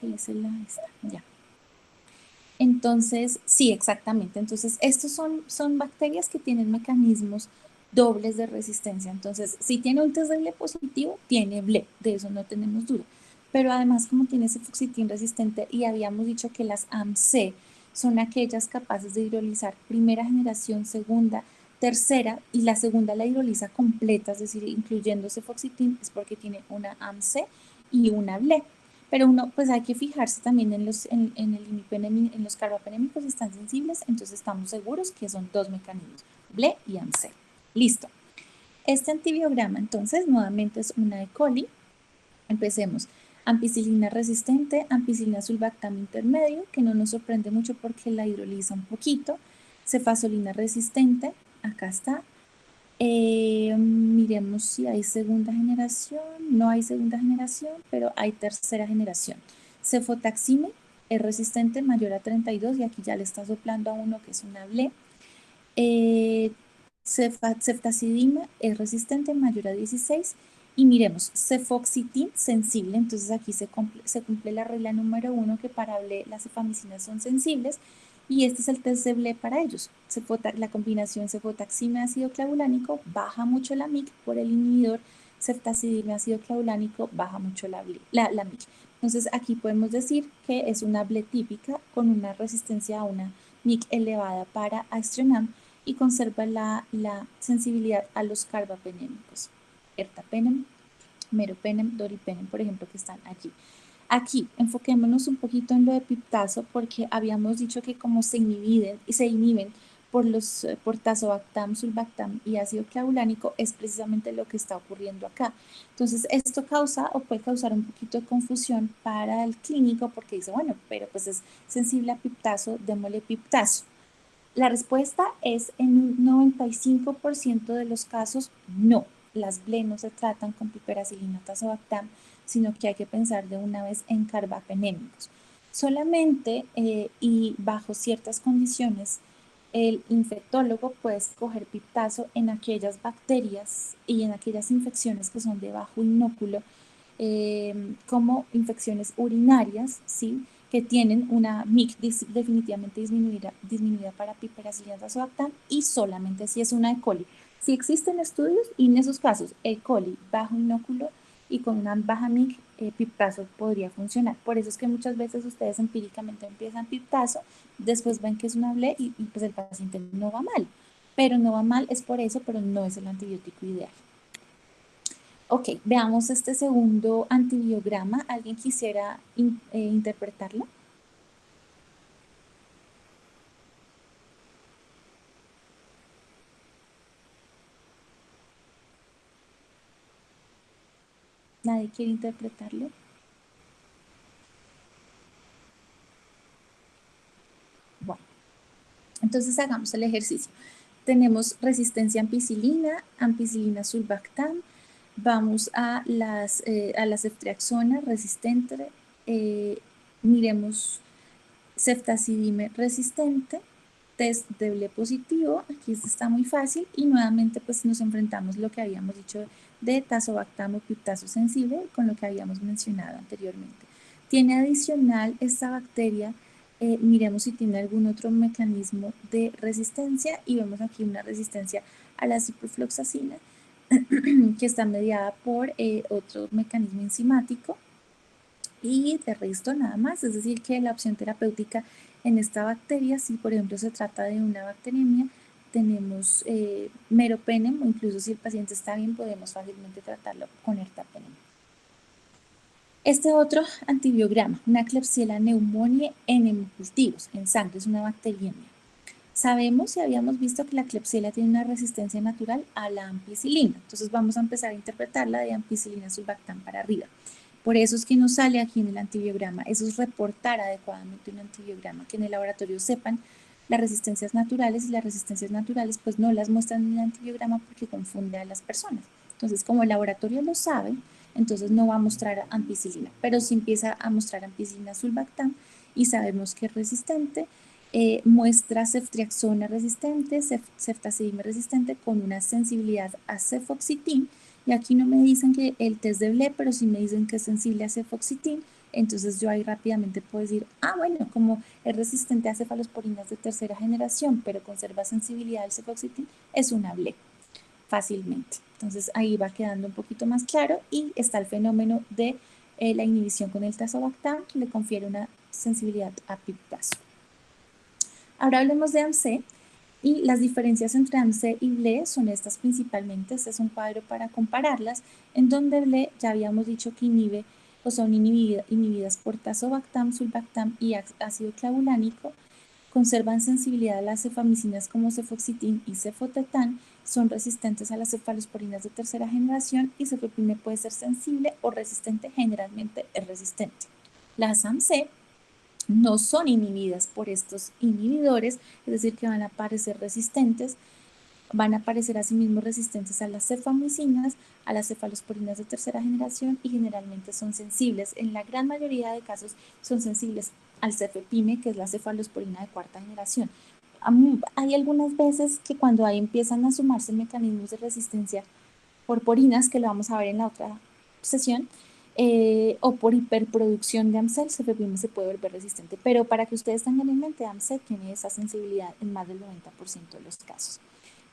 dice esta? Ya. Entonces, sí, exactamente. Entonces, estos son bacterias que tienen mecanismos dobles de resistencia. Entonces, si tiene un test de BLE positivo, tiene BLE, de eso no tenemos duda. Pero además, como tiene cefoxitin resistente, y habíamos dicho que las AMC son aquellas capaces de hidrolizar primera generación, segunda, tercera, y la segunda la hidroliza completa, es decir, incluyendo cefoxitin, es porque tiene una AMC y una BLE. Pero uno, pues hay que fijarse también en los carbapenémicos están sensibles, entonces estamos seguros que son dos mecanismos, BLE y AMC. Listo. Este antibiograma, entonces, nuevamente es una E. coli. Empecemos. Ampicilina resistente, ampicilina sulbactam intermedio, que no nos sorprende mucho porque la hidroliza un poquito. Cefazolina resistente, acá está. Miremos si hay segunda generación. No hay segunda generación, pero hay tercera generación. Cefotaxime es resistente, mayor a 32, y aquí ya le está soplando a uno que es una BLE. Ceftazidime es resistente, mayor a 16. Y miremos, cefoxitin sensible, entonces aquí se cumple la regla número 1, que para BLE las cefamicinas son sensibles, y este es el test de BLE para ellos. La combinación cefotaxime ácido clavulánico baja mucho la MIC, por el inhibidor ceftazidime ácido clavulánico baja mucho la MIC. Entonces aquí podemos decir que es una BLE típica con una resistencia a una MIC elevada para aztreonam y conserva la sensibilidad a los carbapenémicos, ertapenem, meropenem, doripenem, por ejemplo, que están allí. Aquí, enfoquémonos un poquito en lo de piptazo, porque habíamos dicho que como se inhiben por tazobactam, sulbactam y ácido clavulánico, es precisamente lo que está ocurriendo acá. Entonces, esto causa o puede causar un poquito de confusión para el clínico, porque dice, bueno, pero pues es sensible a piptazo, démosle piptazo. La respuesta es en un 95% de los casos, no. Las BLE no se tratan con piperacilina tazobactam, sino que hay que pensar de una vez en carbapenémicos. Solamente y bajo ciertas condiciones, el infectólogo puede escoger piptazo en aquellas bacterias y en aquellas infecciones que son de bajo inóculo, como infecciones urinarias, ¿sí?, que tienen una MIC definitivamente disminuida para piperacilina tazobactam y solamente si es una E. coli. Si existen estudios y en esos casos E. coli bajo inóculo y con una baja MIC, piptazo podría funcionar. Por eso es que muchas veces ustedes empíricamente empiezan piptazo, después ven que es una BLE y pues el paciente no va mal. Pero no va mal es por eso, pero no es el antibiótico ideal. Ok, veamos este segundo antibiograma. ¿Alguien quisiera interpretarlo? ¿Nadie quiere interpretarlo? Bueno, entonces hagamos el ejercicio. Tenemos resistencia a ampicilina sulbactam. Vamos a la ceftriaxona resistente. Miremos ceftazidime resistente, test de BLE positivo, aquí está muy fácil y nuevamente pues nos enfrentamos lo que habíamos dicho de tazobactam o piptazo sensible con lo que habíamos mencionado anteriormente. Tiene adicional esta bacteria, miremos si tiene algún otro mecanismo de resistencia y vemos aquí una resistencia a la ciprofloxacina que está mediada por otro mecanismo enzimático. Y de resto nada más, es decir que la opción terapéutica en esta bacteria, si por ejemplo se trata de una bacteremia, tenemos meropenem, o incluso si el paciente está bien podemos fácilmente tratarlo con ertapenem. Este otro antibiograma, una Klebsiella pneumoniae en hemocultivos, en sangre, es una bacteriemia. Sabemos y habíamos visto que la Klebsiella tiene una resistencia natural a la ampicilina, entonces vamos a empezar a interpretarla de ampicilina sulbactam para arriba. Por eso es que nos sale aquí en el antibiograma, eso es reportar adecuadamente un antibiograma, que en el laboratorio sepan las resistencias naturales y las resistencias naturales pues no las muestran en el antibiograma porque confunde a las personas. Entonces como el laboratorio lo sabe, entonces no va a mostrar ampicilina, pero sí empieza a mostrar ampicilina sulbactam y sabemos que es resistente. Muestra ceftriaxona resistente, ceftazidime resistente con una sensibilidad a cefoxitin. Y aquí no me dicen que el test de BLE, pero sí me dicen que es sensible a cefoxitin. Entonces yo ahí rápidamente puedo decir, bueno, como es resistente a cefalosporinas de tercera generación, pero conserva sensibilidad al cefoxitin, es una BLE, fácilmente. Entonces ahí va quedando un poquito más claro y está el fenómeno de la inhibición con el tazobactam, que le confiere una sensibilidad a piptazo. Ahora hablemos de AMC. Y las diferencias entre AMC y BLE son estas principalmente. Este es un cuadro para compararlas, en donde BLE ya habíamos dicho que inhibe o son inhibidas por tazobactam, sulbactam y ácido clavulánico. Conservan sensibilidad a las cefamicinas como cefoxitin y cefotetán. Son resistentes a las cefalosporinas de tercera generación y cefepime puede ser sensible o resistente, generalmente es resistente. Las AMC no son inhibidas por estos inhibidores, es decir, que van a parecer resistentes, van a parecer asimismo resistentes a las cefamicinas, a las cefalosporinas de tercera generación y generalmente son sensibles. En la gran mayoría de casos son sensibles al cefepime, que es la cefalosporina de cuarta generación. Hay algunas veces que cuando ahí empiezan a sumarse mecanismos de resistencia por porinas, que lo vamos a ver en la otra sesión, o por hiperproducción de AMSEL, cefepime se puede volver resistente, pero para que ustedes tengan en mente, AMSEL tiene esa sensibilidad en más del 90% de los casos.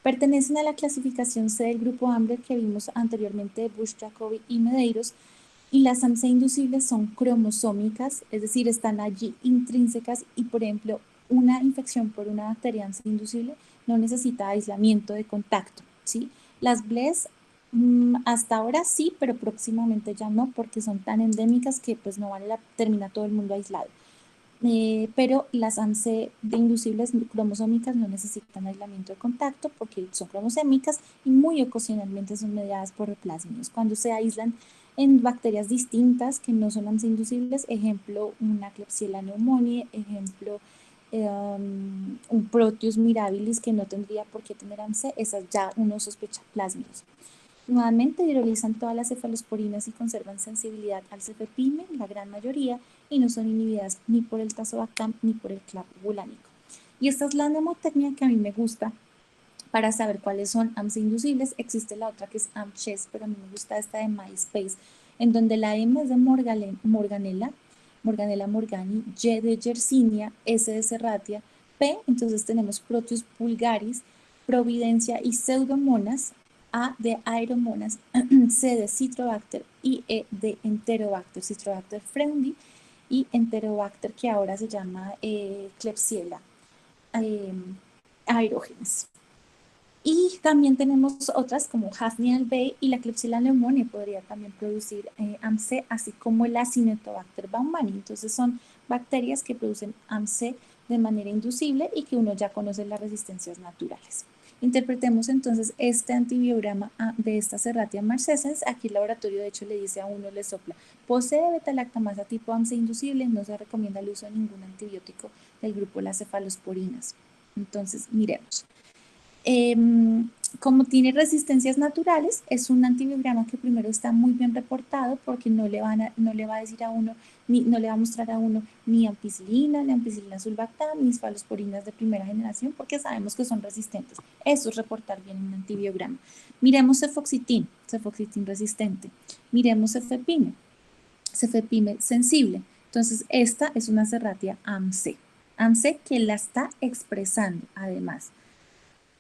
Pertenecen a la clasificación C del grupo Ambler que vimos anteriormente de Bush, Jacobi y Medeiros, y las AMC inducibles son cromosómicas, es decir, están allí intrínsecas y, por ejemplo, una infección por una bacteria AMSA inducible no necesita aislamiento de contacto, ¿sí? Las BLES hasta ahora sí, pero próximamente ya no, porque son tan endémicas que pues no vale la termina todo el mundo aislado. Pero las AMC de inducibles cromosómicas no necesitan aislamiento de contacto porque son cromosémicas y muy ocasionalmente son mediadas por plásmidos. Cuando se aíslan en bacterias distintas que no son AMC inducibles, ejemplo, una Klebsiella pneumoniae, ejemplo, un Proteus mirabilis que no tendría por qué tener AMC, esas ya uno sospecha plásmidos. Nuevamente hidrolizan todas las cefalosporinas y conservan sensibilidad al cefepime, la gran mayoría, y no son inhibidas ni por el tazobactam ni por el clavulánico. Y esta es la mnemotecnia que a mí me gusta para saber cuáles son AMC inducibles. Existe la otra que es AMCHES, pero a mí me gusta esta de MySpace, en donde la M es de Morganella morgani, Y de Yersinia, S de Serratia, P, entonces tenemos Proteus vulgaris, Providencia y Pseudomonas, A de Aeromonas, C de Citrobacter y E de Enterobacter, Citrobacter freundii y Enterobacter que ahora se llama Klebsiella aerogenes. Y también tenemos otras como Hafnia albei y la Klebsiella pneumoniae podría también producir AMC, así como el Acinetobacter baumannii. Entonces son bacterias que producen AMC de manera inducible y que uno ya conoce las resistencias naturales. Interpretemos entonces este antibiograma de esta Serratia marcescens. Aquí el laboratorio de hecho le dice a uno, le sopla, posee beta-lactamasa tipo AMC inducible, no se recomienda el uso de ningún antibiótico del grupo de las cefalosporinas. Entonces miremos. Como tiene resistencias naturales, es un antibiograma que primero está muy bien reportado porque no le va a decir a uno, no le va a mostrar a uno ni ampicilina, ni ampicilina sulbactam, ni cefalosporinas de primera generación porque sabemos que son resistentes. Eso es reportar bien un antibiograma. Miremos cefoxitin resistente. Miremos cefepime sensible. Entonces, esta es una Serratia AMC. AMC que la está expresando además.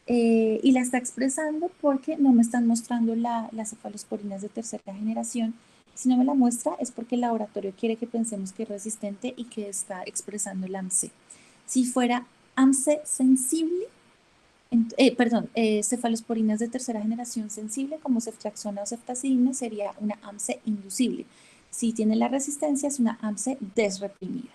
Y la está expresando porque no me están mostrando las cefalosporinas de tercera generación. Si no me la muestra es porque el laboratorio quiere que pensemos que es resistente y que está expresando el AMC. Si fuera AMC sensible, cefalosporinas de tercera generación sensible como ceftriaxona o ceftazidime sería una AMC inducible. Si tiene la resistencia es una AMC desreprimida.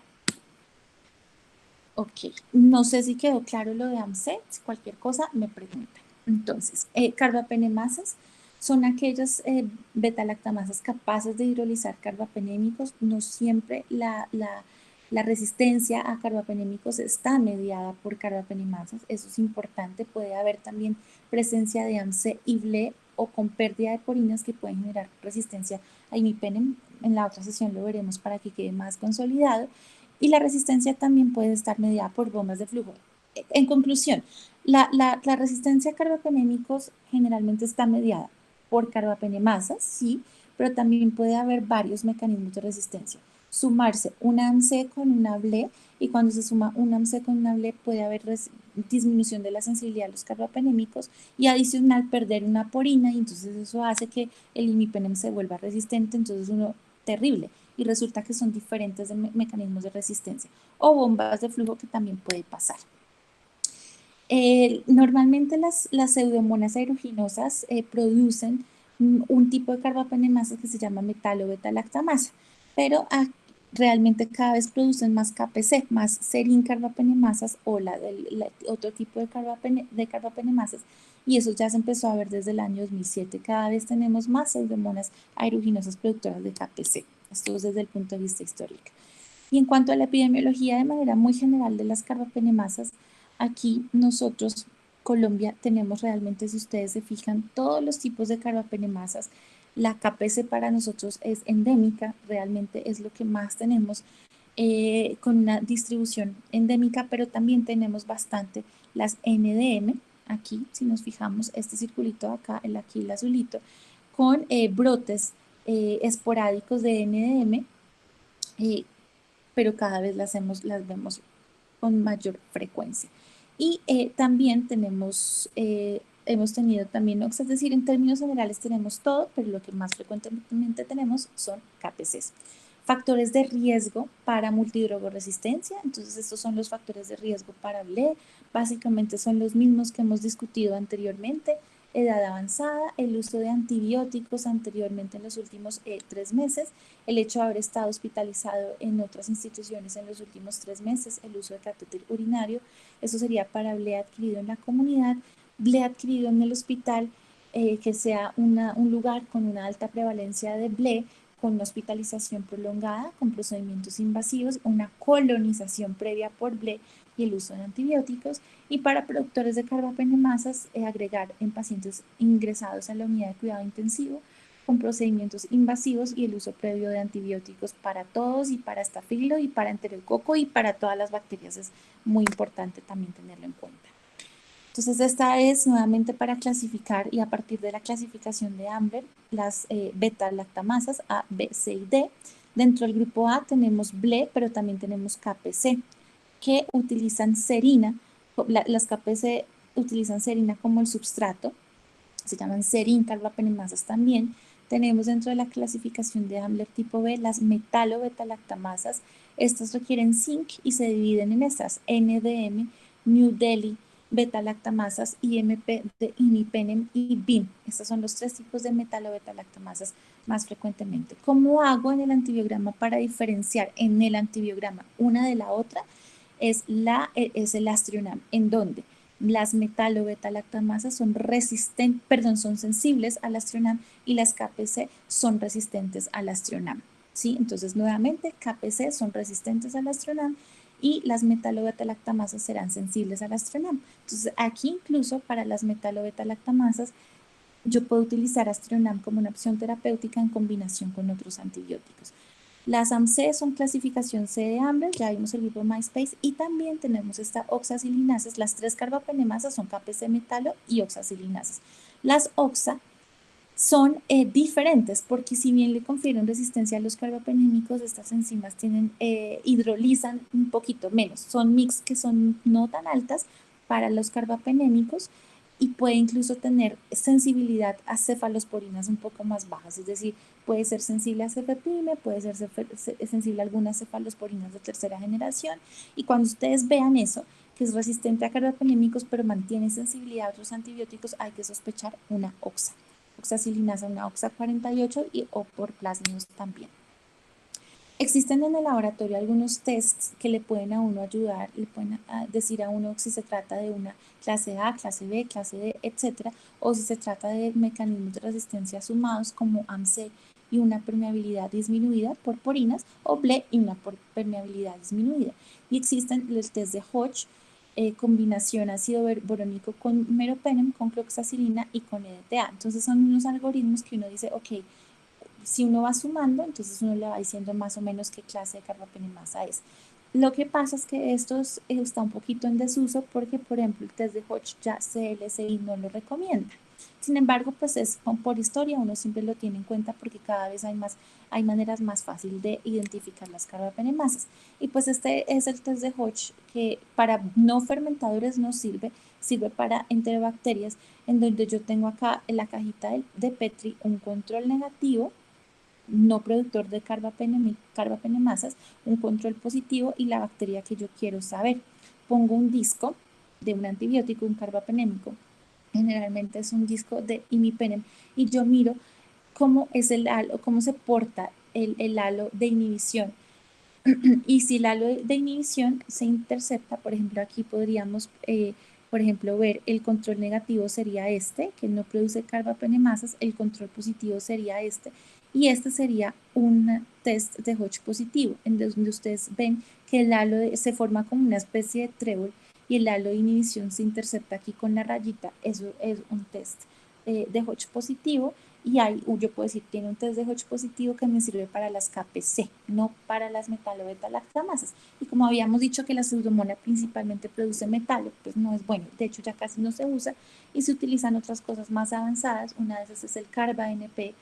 Ok, no sé si quedó claro lo de AMC, si cualquier cosa me preguntan. Entonces, carbapenemasas son aquellas beta-lactamasas capaces de hidrolizar carbapenémicos. No siempre la resistencia a carbapenémicos está mediada por carbapenemasas, eso es importante. Puede haber también presencia de AMC y BLE o con pérdida de porinas que pueden generar resistencia a imipenem. En la otra sesión lo veremos para que quede más consolidado. Y la resistencia también puede estar mediada por bombas de flujo. En conclusión, la resistencia a carbapenémicos generalmente está mediada por carbapenemasas, sí, pero también puede haber varios mecanismos de resistencia. Sumarse una AMC con una BLE, y cuando se suma una AMC con una BLE puede haber disminución de la sensibilidad a los carbapenémicos y adicional perder una porina, y entonces eso hace que el imipenem se vuelva resistente, entonces uno, terrible, y resulta que son diferentes de mecanismos de resistencia o bombas de flujo que también puede pasar. Normalmente las pseudomonas aeruginosas producen un tipo de carbapenemasas que se llama metalo-beta-lactamasa, pero realmente cada vez producen más KPC, más serin carbapenemasas o otro tipo de carbapenemasas, y eso ya se empezó a ver desde el año 2007. Cada vez tenemos más pseudomonas aeruginosas productoras de KPC. Esto es desde el punto de vista histórico. Y en cuanto a la epidemiología de manera muy general de las carbapenemasas, aquí nosotros, Colombia, tenemos realmente, si ustedes se fijan, todos los tipos de carbapenemasas. La KPC para nosotros es endémica, realmente es lo que más tenemos con una distribución endémica, pero también tenemos bastante las NDM. Aquí, si nos fijamos, este circulito acá, aquí el azulito, con brotes esporádicos de NDM, pero cada vez las vemos con mayor frecuencia. Y también hemos tenido también, es decir, en términos generales tenemos todo, pero lo que más frecuentemente tenemos son KPCs. Factores de riesgo para multidrogoresistencia, entonces estos son los factores de riesgo para BLE, básicamente son los mismos que hemos discutido anteriormente: edad avanzada, el uso de antibióticos anteriormente en los últimos 3 meses, el hecho de haber estado hospitalizado en otras instituciones en los últimos 3 meses, el uso de catéter urinario, eso sería para BLE adquirido en la comunidad, BLE adquirido en el hospital, que sea un lugar con una alta prevalencia de BLE, con una hospitalización prolongada, con procedimientos invasivos, una colonización previa por BLE y el uso de antibióticos, y para productores de carbapenemasas, agregar en pacientes ingresados a la unidad de cuidado intensivo con procedimientos invasivos y el uso previo de antibióticos para todos, y para estafilo y para enterococo y para todas las bacterias. Es muy importante también tenerlo en cuenta. Entonces esta es nuevamente para clasificar, y a partir de la clasificación de Ambler, las beta-lactamasas A, B, C y D. Dentro del grupo A tenemos BLE, pero también tenemos KPC, que utilizan serina. Las KPC utilizan serina como el substrato, se llaman serin carbapenemasas también. Tenemos dentro de la clasificación de Ambler tipo B las metalo-beta-lactamasas. Estas requieren zinc y se dividen en estas: NDM, New Delhi, beta-lactamasas, IMP de imipenem y BIM. Estos son los 3 tipos de metalo-beta-lactamasas más frecuentemente. ¿Cómo hago en el antibiograma para diferenciar en el antibiograma una de la otra? Es el Astrionam, en donde las metalo-beta-lactamasas son son sensibles al Astrionam, y las KPC son resistentes al Astrionam, ¿sí? Entonces, nuevamente, KPC son resistentes al Astrionam y las metalo-beta-lactamasas serán sensibles al Astrionam. Entonces, aquí incluso para las metalo-beta-lactamasas, yo puedo utilizar Astrionam como una opción terapéutica en combinación con otros antibióticos. Las AMC son clasificación C de Ambler, ya vimos el grupo MySpace, y también tenemos esta oxacilinasas. Las 3 carbapenemasas son KPC metalo y oxacilinasas. Las oxa son diferentes, porque si bien le confieren resistencia a los carbapenémicos, estas enzimas hidrolizan un poquito menos. Son mix que son no tan altas para los carbapenémicos, y puede incluso tener sensibilidad a cefalosporinas un poco más bajas, es decir, puede ser sensible a cefepime, puede ser sensible a algunas cefalosporinas de tercera generación, y cuando ustedes vean eso, que es resistente a carbapenémicos pero mantiene sensibilidad a otros antibióticos, hay que sospechar una oxacilinasa, una OXA 48, o por plásmidos también. Existen en el laboratorio algunos tests que le pueden a uno ayudar, le pueden decir a uno si se trata de una clase A, clase B, clase D, etcétera, o si se trata de mecanismos de resistencia sumados como AMC y una permeabilidad disminuida por porinas, o BLE y una permeabilidad disminuida. Y existen el test de Hodge, combinación ácido borónico con meropenem, con cloxacilina y con EDTA. Entonces son unos algoritmos que uno dice, ok, si uno va sumando, entonces uno le va diciendo más o menos qué clase de carbapenemasa es. Lo que pasa es que esto está un poquito en desuso porque, por ejemplo, el test de Hodge ya CLSI no lo recomienda. Sin embargo, pues es por historia, uno siempre lo tiene en cuenta porque cada vez hay maneras más fáciles de identificar las carbapenemasas. Y pues este es el test de Hodge, que para no fermentadores no sirve para enterobacterias, en donde yo tengo acá en la cajita de Petri un control negativo, no productor de carbapenemasas, un control positivo y la bacteria que yo quiero saber. Pongo un disco de un antibiótico, un carbapenémico, generalmente es un disco de imipenem, y yo miro cómo es el halo, cómo se porta el halo de inhibición. Y si el halo de inhibición se intercepta, por ejemplo, aquí podríamos, por ejemplo, ver el control negativo sería este, que no produce carbapenemasas, el control positivo sería este, y este sería un test de Hodge positivo, en donde ustedes ven que el halo se forma como una especie de trébol, y el halo de inhibición se intercepta aquí con la rayita. Eso es un test de Hodge positivo. Y yo puedo decir, tiene un test de Hodge positivo que me sirve para las KPC, no para las metalo-beta-lactamasas. Y como habíamos dicho que la pseudomonas principalmente produce metalo, pues no es bueno. De hecho, ya casi no se usa y se utilizan otras cosas más avanzadas. Una de esas es el CARBA-NP,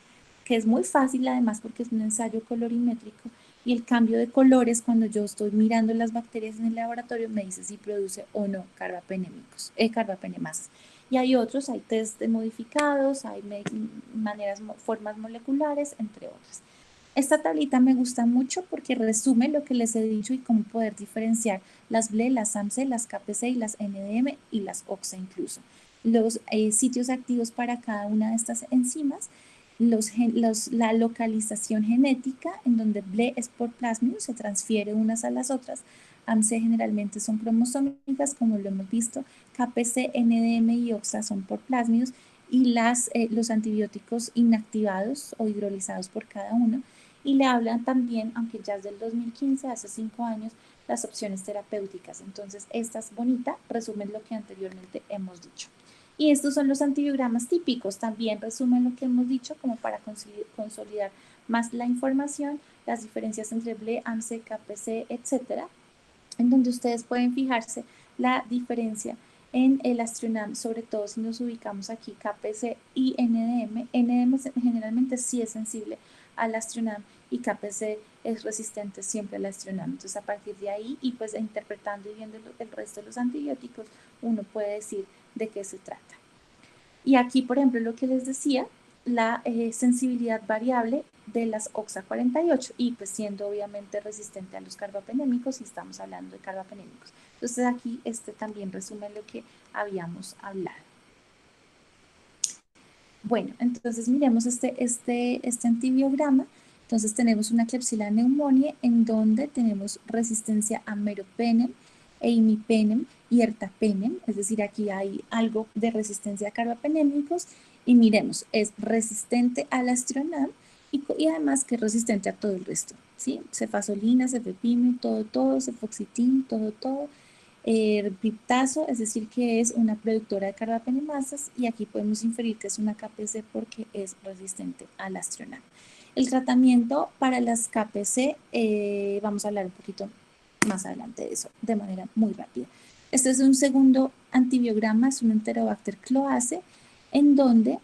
que es muy fácil además porque es un ensayo colorimétrico, y el cambio de colores cuando yo estoy mirando las bacterias en el laboratorio me dice si produce o no carbapenemasas. Y hay otros, hay test de modificados, hay formas moleculares, entre otras. Esta tablita me gusta mucho porque resume lo que les he dicho y cómo poder diferenciar las BLE, las AMSE, las KPC y las NDM y las OXA incluso. Los sitios activos para cada una de estas enzimas, la localización genética en donde BLE es por plásmido, se transfiere unas a las otras. AMSE generalmente son cromosómicas, como lo hemos visto. KPC, NDM y OXA son por plásmidos y los antibióticos inactivados o hidrolizados por cada uno. Y le hablan también, aunque ya es del 2015, hace 5 años, las opciones terapéuticas. Entonces, esta es bonita, resumen lo que anteriormente hemos dicho. Y estos son los antibiogramas típicos, también resumen lo que hemos dicho como para consolidar más la información, las diferencias entre BLE, AMSE, KPC, etcétera, en donde ustedes pueden fijarse la diferencia en el Astronam, sobre todo si nos ubicamos aquí KPC y NDM. NDM generalmente sí es sensible al Astronam y KPC es resistente siempre al Astronam. Entonces a partir de ahí y pues interpretando y viendo el resto de los antibióticos, uno puede decir de qué se trata. Y aquí, por ejemplo, lo que les decía, la sensibilidad variable de las OXA48 y pues siendo obviamente resistente a los carbapenémicos y estamos hablando de carbapenémicos. Entonces aquí también resume lo que habíamos hablado. Bueno, entonces miremos este antibiograma. Entonces tenemos una Klebsiella pneumoniae en donde tenemos resistencia a meropenem, imipenem y ertapenem, es decir, aquí hay algo de resistencia a carbapenémicos y miremos, es resistente al Astronam y además que es resistente a todo el resto, ¿sí? Cefazolina, cefepime, todo, cefoxitin, todo. Piptazo, es decir, que es una productora de carbapenemasas y aquí podemos inferir que es una KPC porque es resistente al Astronam. El tratamiento para las KPC, vamos a hablar un poquito más adelante de eso, de manera muy rápida. Este es un segundo antibiograma, es un Enterobacter cloace, en donde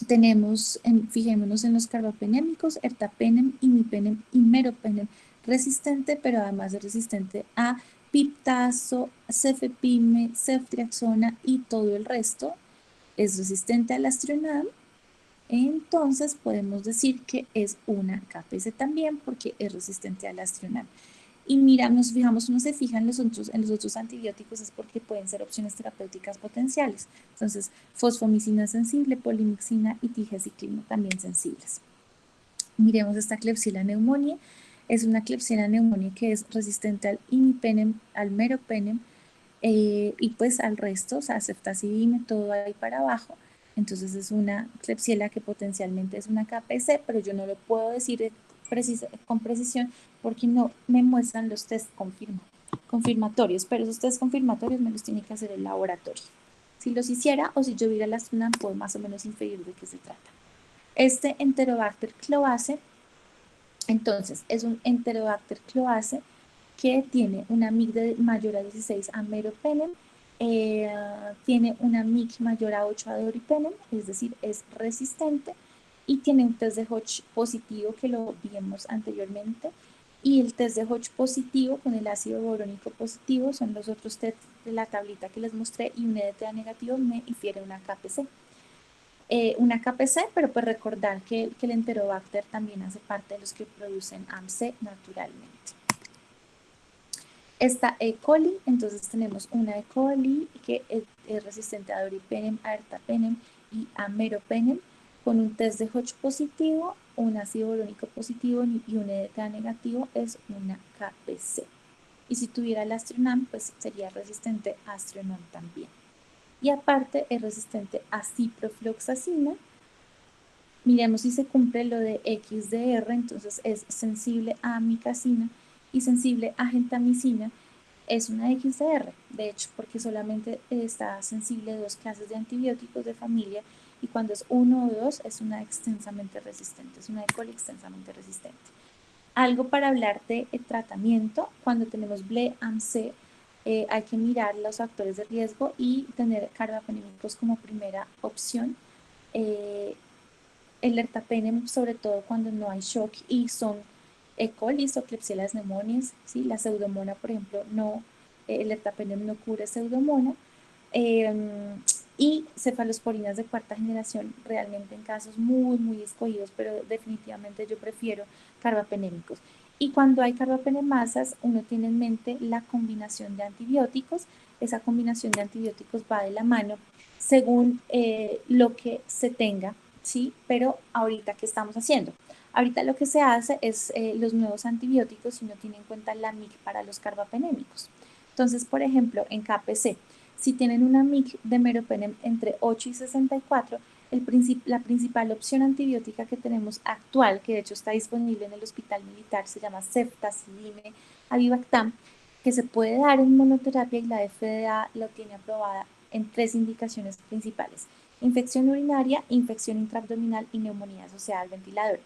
tenemos, fijémonos en los carbapenémicos, ertapenem, imipenem y meropenem, resistente, pero además es resistente a piptazo, cefepime, ceftriaxona y todo el resto. Es resistente al Astronam, entonces podemos decir que es una KPC también porque es resistente al Astronam. Y mira, nos fijamos, uno se fija en los otros antibióticos es porque pueden ser opciones terapéuticas potenciales. Entonces, fosfomicina sensible, polimixina y tigecyclina también sensibles. Miremos esta Klebsiella pneumoniae. Es una Klebsiella pneumoniae que es resistente al imipenem, al meropenem y pues al resto, o sea, ceftazidime, todo ahí para abajo. Entonces es una Klebsiella que potencialmente es una KPC, pero yo no lo puedo decir con precisión porque no me muestran los test confirmatorios, pero esos test confirmatorios me los tiene que hacer el laboratorio. Si los hiciera o si yo viera la Astronam, puedo más o menos inferir de qué se trata. Este Enterobacter cloace, entonces, es un Enterobacter cloace que tiene una MIC mayor a 16 a meropenem, tiene una MIC mayor a 8 a doripenem, es decir, es resistente y tiene un test de Hodge positivo que lo vimos anteriormente y el test de Hodge positivo con el ácido borónico positivo son los otros test de la tablita que les mostré y un EDTA negativo me infiere una KPC. Una KPC, pero pues recordar que el Enterobacter también hace parte de los que producen AMC naturalmente. Esta E. coli, entonces tenemos una E. coli que es resistente a doripenem, a ertapenem y a meropenem con un test de Hodge positivo, un ácido borónico positivo y un EDTA negativo es una KPC. Y si tuviera el Astronam, pues sería resistente a Astronam también. Y aparte es resistente a ciprofloxacina. Miremos si se cumple lo de XDR, entonces es sensible a amicacina y sensible a gentamicina, es una XDR, de hecho, porque solamente está sensible a 2 clases de antibióticos de familia y cuando es 1 o 2 es una extensamente resistente, es una E. coli extensamente resistente. Algo para hablar de tratamiento, cuando tenemos BLE, AMC, hay que mirar los factores de riesgo y tener carbapenémicos como primera opción. El ertapenem, sobre todo cuando no hay shock y son E. coli o Klebsiella pneumoniae, ¿sí? La pseudomona, por ejemplo, no, el ertapenem no cura pseudomona. y cefalosporinas de cuarta generación, realmente en casos muy, muy escogidos, pero definitivamente yo prefiero carbapenémicos. Y cuando hay carbapenemasas, uno tiene en mente la combinación de antibióticos. Esa combinación de antibióticos va de la mano según lo que se tenga, ¿sí? Pero ahorita, ¿qué estamos haciendo? Ahorita lo que se hace es los nuevos antibióticos si no tiene en cuenta la MIC para los carbapenémicos. Entonces, por ejemplo, en KPC, si tienen una MIC de meropenem entre 8 y 64, la principal opción antibiótica que tenemos actual, que de hecho está disponible en el hospital militar, se llama ceftazidime avibactam, que se puede dar en monoterapia y la FDA lo tiene aprobada en 3 indicaciones principales: infección urinaria, infección intraabdominal y neumonía asociada al ventilador.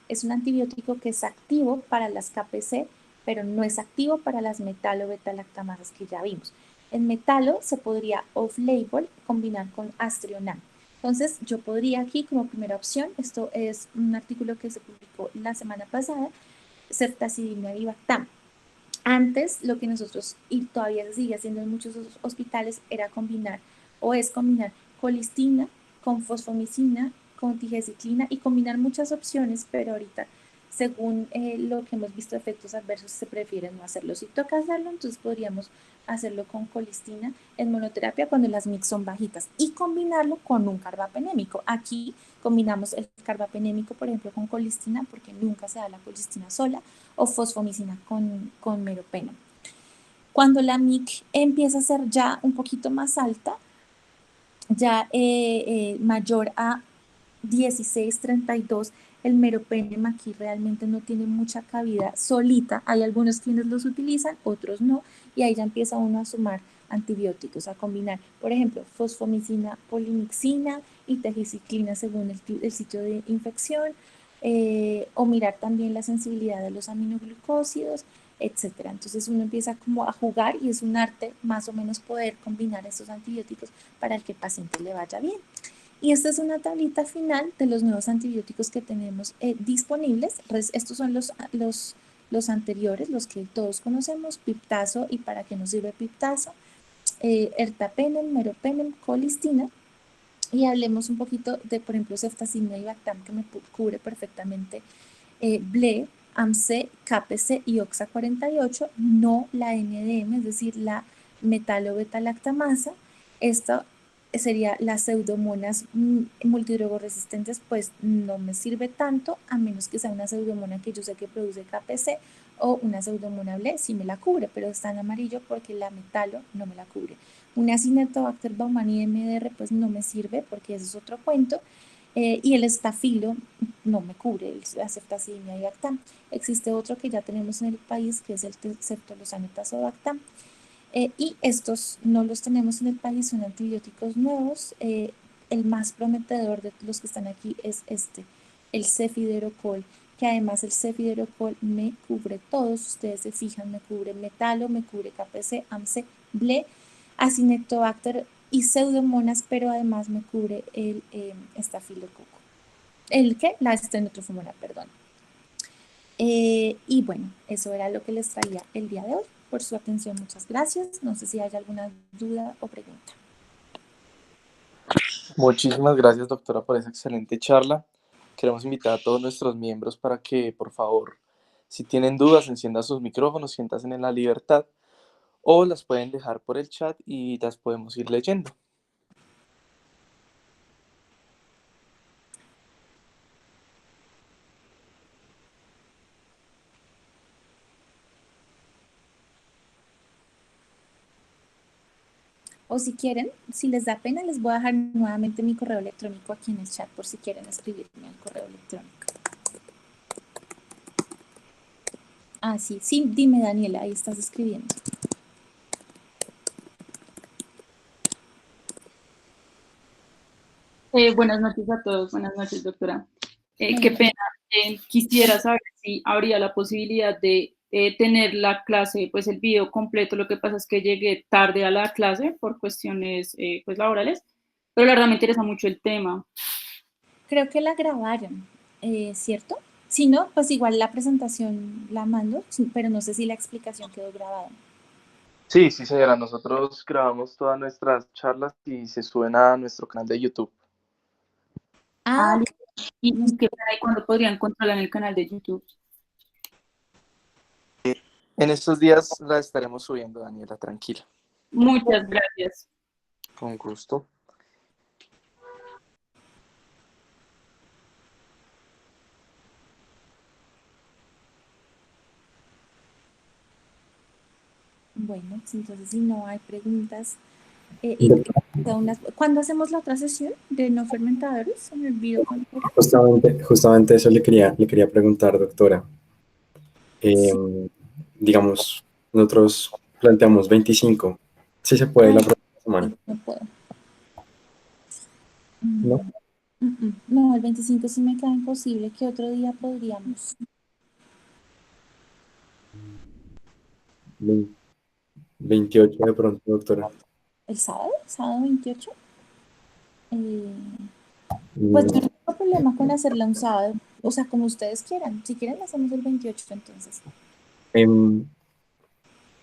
Es un antibiótico que es activo para las KPC, pero no es activo para las metalo-beta-lactamasas que ya vimos. En metalo se podría off-label combinar con Astrionam. Entonces, yo podría aquí como primera opción, esto es un artículo que se publicó la semana pasada, ceftazidime avibactam. Antes, lo que nosotros, y todavía se sigue haciendo en muchos hospitales, era combinar, o es combinar colistina con fosfomicina, con tigesiclina y combinar muchas opciones, pero ahorita, según lo que hemos visto, efectos adversos, se prefiere no hacerlo. Si toca hacerlo, entonces podríamos hacerlo con colistina en monoterapia cuando las MIC son bajitas y combinarlo con un carbapenémico. Aquí combinamos el carbapenémico, por ejemplo, con colistina, porque nunca se da la colistina sola, o fosfomicina con meropenem. Cuando la MIC empieza a ser ya un poquito más alta, ya mayor a 16-32, el meropenem aquí realmente no tiene mucha cabida solita. Hay algunos quienes los utilizan, otros no, y ahí ya empieza uno a sumar antibióticos, a combinar, por ejemplo, fosfomicina, polimixina y tegiciclina según el sitio de infección, o mirar también la sensibilidad de los aminoglucósidos, etcétera. Entonces uno empieza como a jugar y es un arte más o menos poder combinar estos antibióticos para que el paciente le vaya bien. Y esta es una tablita final de los nuevos antibióticos que tenemos disponibles. Estos son los anteriores, los que todos conocemos: piptazo. ¿Y para qué nos sirve piptazo? Ertapenem, meropenem, colistina. Y hablemos un poquito de, por ejemplo, ceftazidime avibactam, que me cubre perfectamente BLE, AMC, KPC y OXA48, no la NDM, es decir, la metalo-beta-lactamasa. Esto sería las pseudomonas multidrogoresistentes, pues no me sirve tanto, a menos que sea una pseudomona que yo sé que produce KPC, o una pseudomona BLE, sí me la cubre, pero está en amarillo porque la metalo no me la cubre. Una Cinetobacter baumannii MDR pues no me sirve porque ese es otro cuento. Y el estafilo no me cubre, la ceftazidime avibactam. Existe otro que ya tenemos en el país, que es el ceftolozano tazobactam. Y estos no los tenemos en el país, son antibióticos nuevos. El más prometedor de los que están aquí es el cefiderocol, que además el cefiderocol me cubre todos. Ustedes se fijan, me cubre metalo, me cubre KPC, AMC, BLE, Acinetobacter y pseudomonas, pero además me cubre el estafilococo. ¿El qué? La estenotrophomonas, perdón. Y bueno, eso era lo que les traía el día de hoy. Por su atención, muchas gracias. No sé si hay alguna duda o pregunta. Muchísimas gracias, doctora, por esa excelente charla. Queremos invitar a todos nuestros miembros para que, por favor, si tienen dudas, enciendan sus micrófonos, siéntanse en la libertad, o las pueden dejar por el chat y las podemos ir leyendo. O si quieren, si les da pena, les voy a dejar nuevamente mi correo electrónico aquí en el chat por si quieren escribirme al correo electrónico. Ah, sí, sí, dime, Daniela, ahí estás escribiendo. Buenas noches a todos, buenas noches, doctora. Qué pena, quisiera saber si habría la posibilidad de tener la clase, pues el video completo. Lo que pasa es que llegué tarde a la clase por cuestiones pues laborales, pero la verdad me interesa mucho el tema. Creo que la grabaron, ¿cierto? Si no, pues igual la presentación la mando, pero no sé si la explicación quedó grabada. Sí, sí, señora. Nosotros grabamos todas nuestras charlas y se suben a nuestro canal de YouTube. Ah, ok. ¿Y qué para cuándo podrían controlar en el canal de YouTube? En estos días la estaremos subiendo, Daniela, tranquila. Muchas gracias. Con gusto. Bueno, sí, entonces si no hay preguntas, Doctora, ¿cuándo hacemos la otra sesión de no fermentadores? Se me olvidó cuándo era. justamente eso le quería preguntar, doctora. Sí, Digamos, nosotros planteamos 25. Sí se puede la ay, próxima semana, sí, no puedo. ¿no? No, el 25 sí me queda imposible. ¿Qué otro día podríamos? 28 de pronto, doctora. ¿El sábado? ¿Sábado 28? Pues Mm, yo no tengo problema con hacerla un sábado. O sea, como ustedes quieran. Si quieren, la hacemos el 28 entonces. em,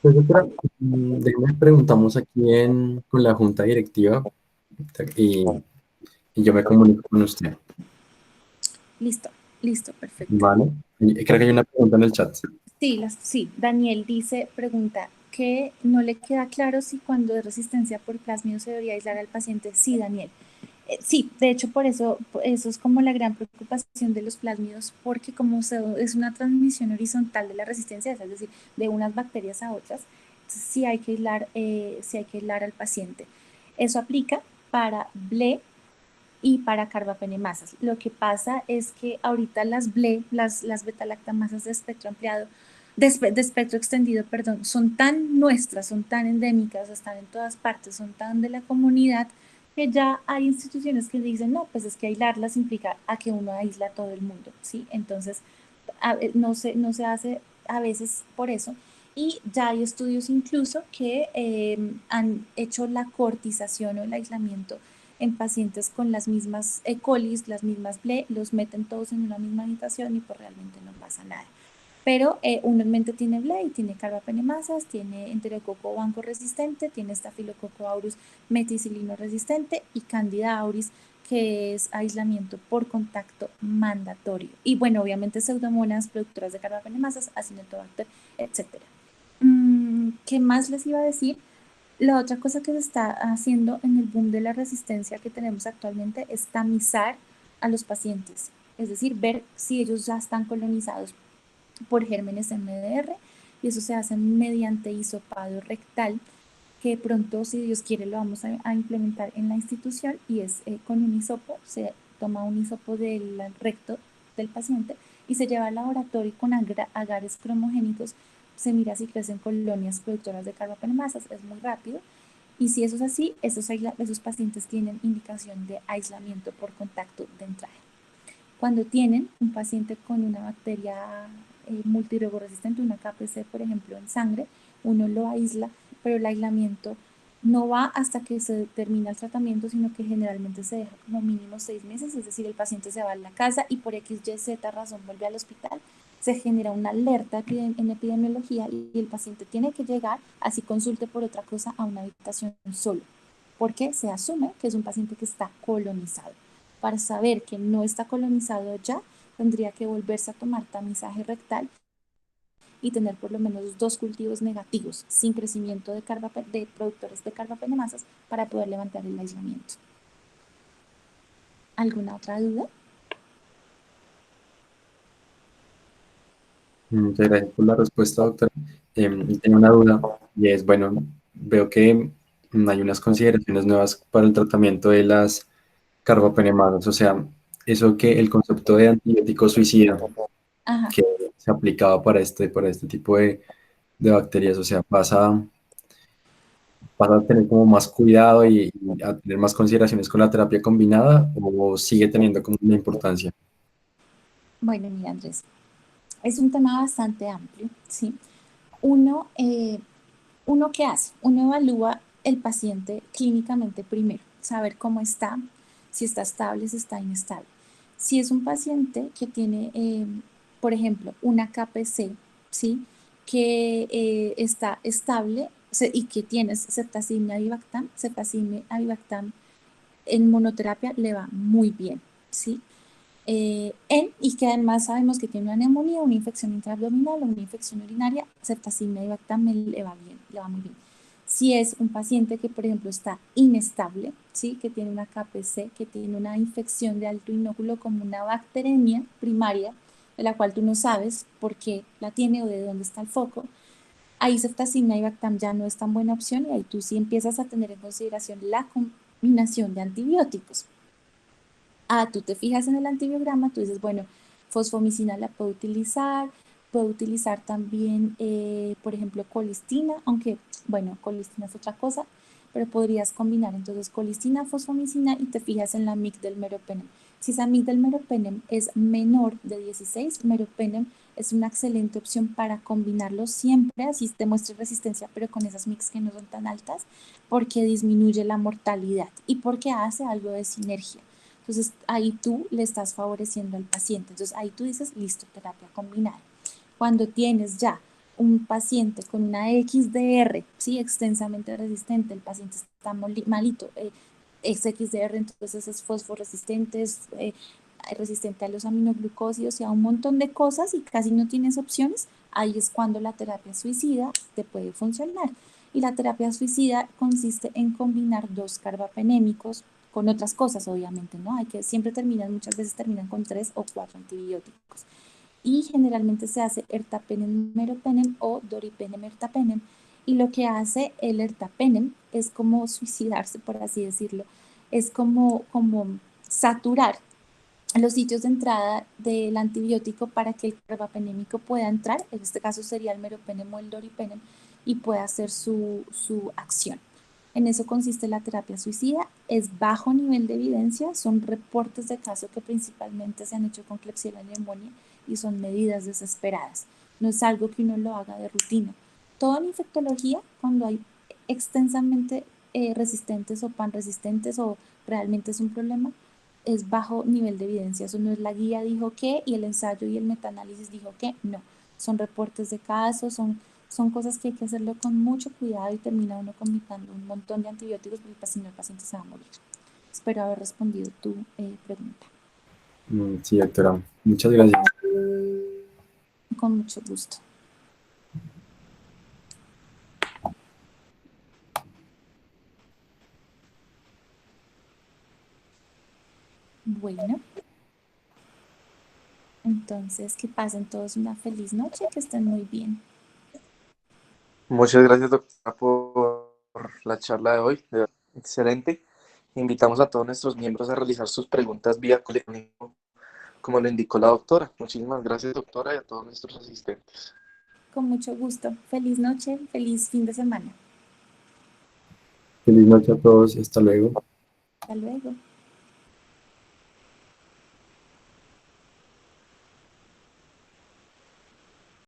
pues, doctora, déjeme preguntamos aquí con la junta directiva y, y yo me comunico con usted, Listo, listo, perfecto. ¿vale? Y creo que hay una pregunta en el chat. Sí, Daniel pregunta que no le queda claro si cuando es resistencia por plásmido se debería aislar al paciente. Sí, Daniel. Sí, de hecho eso es como la gran preocupación de los plásmidos, porque como es una transmisión horizontal de la resistencia, es decir, de unas bacterias a otras, entonces sí hay que aislar al paciente. Eso aplica para BLE y para carbapenemasas. Lo que pasa es que ahorita las BLE, las betalactamasas de espectro ampliado, de espectro extendido, perdón, son tan nuestras, son tan endémicas, están en todas partes, son tan de la comunidad, que ya hay instituciones que dicen, no, pues es que aislarlas implica a que uno aísla a todo el mundo, ¿sí? Entonces, no se hace a veces por eso. Y ya hay estudios incluso que han hecho la cortización o el aislamiento en pacientes con las mismas E. coli, las mismas BLE, los meten todos en una misma habitación y pues realmente no pasa nada. Pero uno en mente tiene BLE y tiene carbapenemasas, tiene enterococo banco resistente, tiene estafilococo aureus meticilino resistente y candida auris, que es aislamiento por contacto mandatorio. Y bueno, obviamente pseudomonas productoras de carbapenemasas, acinetobacter, etc. ¿Qué más les iba a decir? La otra cosa que se está haciendo en el boom de la resistencia que tenemos actualmente es tamizar a los pacientes, es decir, ver si ellos ya están colonizados por gérmenes MDR, y eso se hace mediante hisopado rectal, que pronto, si Dios quiere, lo vamos a implementar en la institución, y es con un hisopo, se toma un hisopo del recto del paciente y se lleva al laboratorio con agares cromogénicos, se mira si crecen colonias productoras de carbapenemasas, es muy rápido, y si eso es así, esos pacientes tienen indicación de aislamiento por contacto de entrada. Cuando tienen un paciente con una bacteria multiregoresistente, una KPC, por ejemplo, en sangre, uno lo aísla, pero el aislamiento no va hasta que se termina el tratamiento, sino que generalmente se deja como mínimo 6 meses, es decir, el paciente se va a la casa y por XYZ razón vuelve al hospital, se genera una alerta en epidemiología y el paciente tiene que llegar, así consulte por otra cosa, a una habitación solo, porque se asume que es un paciente que está colonizado. Para saber que no está colonizado ya, tendría que volverse a tomar tamizaje rectal y tener por lo menos 2 cultivos negativos sin crecimiento de productores de carbapenemasas para poder levantar el aislamiento. ¿Alguna otra duda? Muchas gracias por la respuesta, doctora. Tengo una duda y es, bueno, veo que hay unas consideraciones nuevas para el tratamiento de las carbapenemadas, o sea, eso que el concepto de antibiótico suicida Ajá. que se aplicaba para este tipo de bacterias, o sea, ¿pasa a tener como más cuidado y a tener más consideraciones con la terapia combinada o sigue teniendo como una importancia? Bueno, mira, Andrés, es un tema bastante amplio, ¿sí? Uno, ¿Uno qué hace? Uno evalúa el paciente clínicamente primero, saber cómo está, si está estable, si está inestable. Si es un paciente que tiene, por ejemplo, una KPC, ¿sí? Que está estable, y que tienes ceftazimime avibactam en monoterapia le va muy bien, ¿sí? Y que además sabemos que tiene una neumonía, una infección intraabdominal o una infección urinaria, ceftazimime avibactam le va bien, le va muy bien. Si es un paciente que, por ejemplo, está inestable, ¿sí? Que tiene una KPC, que tiene una infección de alto inóculo como una bacteremia primaria, de la cual tú no sabes por qué la tiene o de dónde está el foco, ahí ceftazimime avibactam ya no es tan buena opción y ahí tú sí empiezas a tener en consideración la combinación de antibióticos. Tú te fijas en el antibiograma, tú dices, bueno, fosfomicina la puedo utilizar también, por ejemplo, colistina, aunque, bueno, colistina es otra cosa, pero podrías combinar entonces colistina, fosfomicina y te fijas en la MIC del meropenem. Si esa MIC del meropenem es menor de 16, meropenem es una excelente opción para combinarlo siempre, así te muestre resistencia, pero con esas MICs que no son tan altas, porque disminuye la mortalidad y porque hace algo de sinergia. Entonces ahí tú le estás favoreciendo al paciente. Entonces ahí tú dices, listo, terapia combinada. Cuando tienes ya un paciente con una XDR, ¿sí? Extensamente resistente, el paciente está malito, es XDR, entonces es fosforesistente, es resistente a los aminoglucósidos y a un montón de cosas y casi no tienes opciones, ahí es cuando la terapia suicida te puede funcionar. Y la terapia suicida consiste en combinar dos carbapenémicos con otras cosas, obviamente, ¿no? Muchas veces terminan con 3 o 4 antibióticos. Y generalmente se hace ertapenem, meropenem o doripenem, ertapenem. Y lo que hace el ertapenem es como suicidarse, por así decirlo. Es como saturar los sitios de entrada del antibiótico para que el carbapenémico pueda entrar, en este caso sería el meropenem o el doripenem, y pueda hacer su acción. En eso consiste la terapia suicida, es bajo nivel de evidencia, son reportes de caso que principalmente se han hecho con Klebsiella pneumoniae y son medidas desesperadas. No es algo que uno lo haga de rutina. Todo en infectología, cuando hay extensamente resistentes o panresistentes o realmente es un problema, es bajo nivel de evidencia. Eso no es la guía dijo que y el ensayo y el metaanálisis dijo que no. Son reportes de casos, son cosas que hay que hacerlo con mucho cuidado y termina uno combinando un montón de antibióticos porque si no el paciente se va a morir. Espero haber respondido tu pregunta. Sí, doctora. Muchas gracias. Con mucho gusto. Bueno, entonces que pasen todos una feliz noche, que estén muy bien. Muchas gracias, doctora, por la charla de hoy. De verdad, excelente. Invitamos a todos nuestros miembros a realizar sus preguntas vía colegio, como lo indicó la doctora. Muchísimas gracias, doctora, y a todos nuestros asistentes. Con mucho gusto. Feliz noche, feliz fin de semana. Feliz noche a todos y hasta luego. Hasta luego.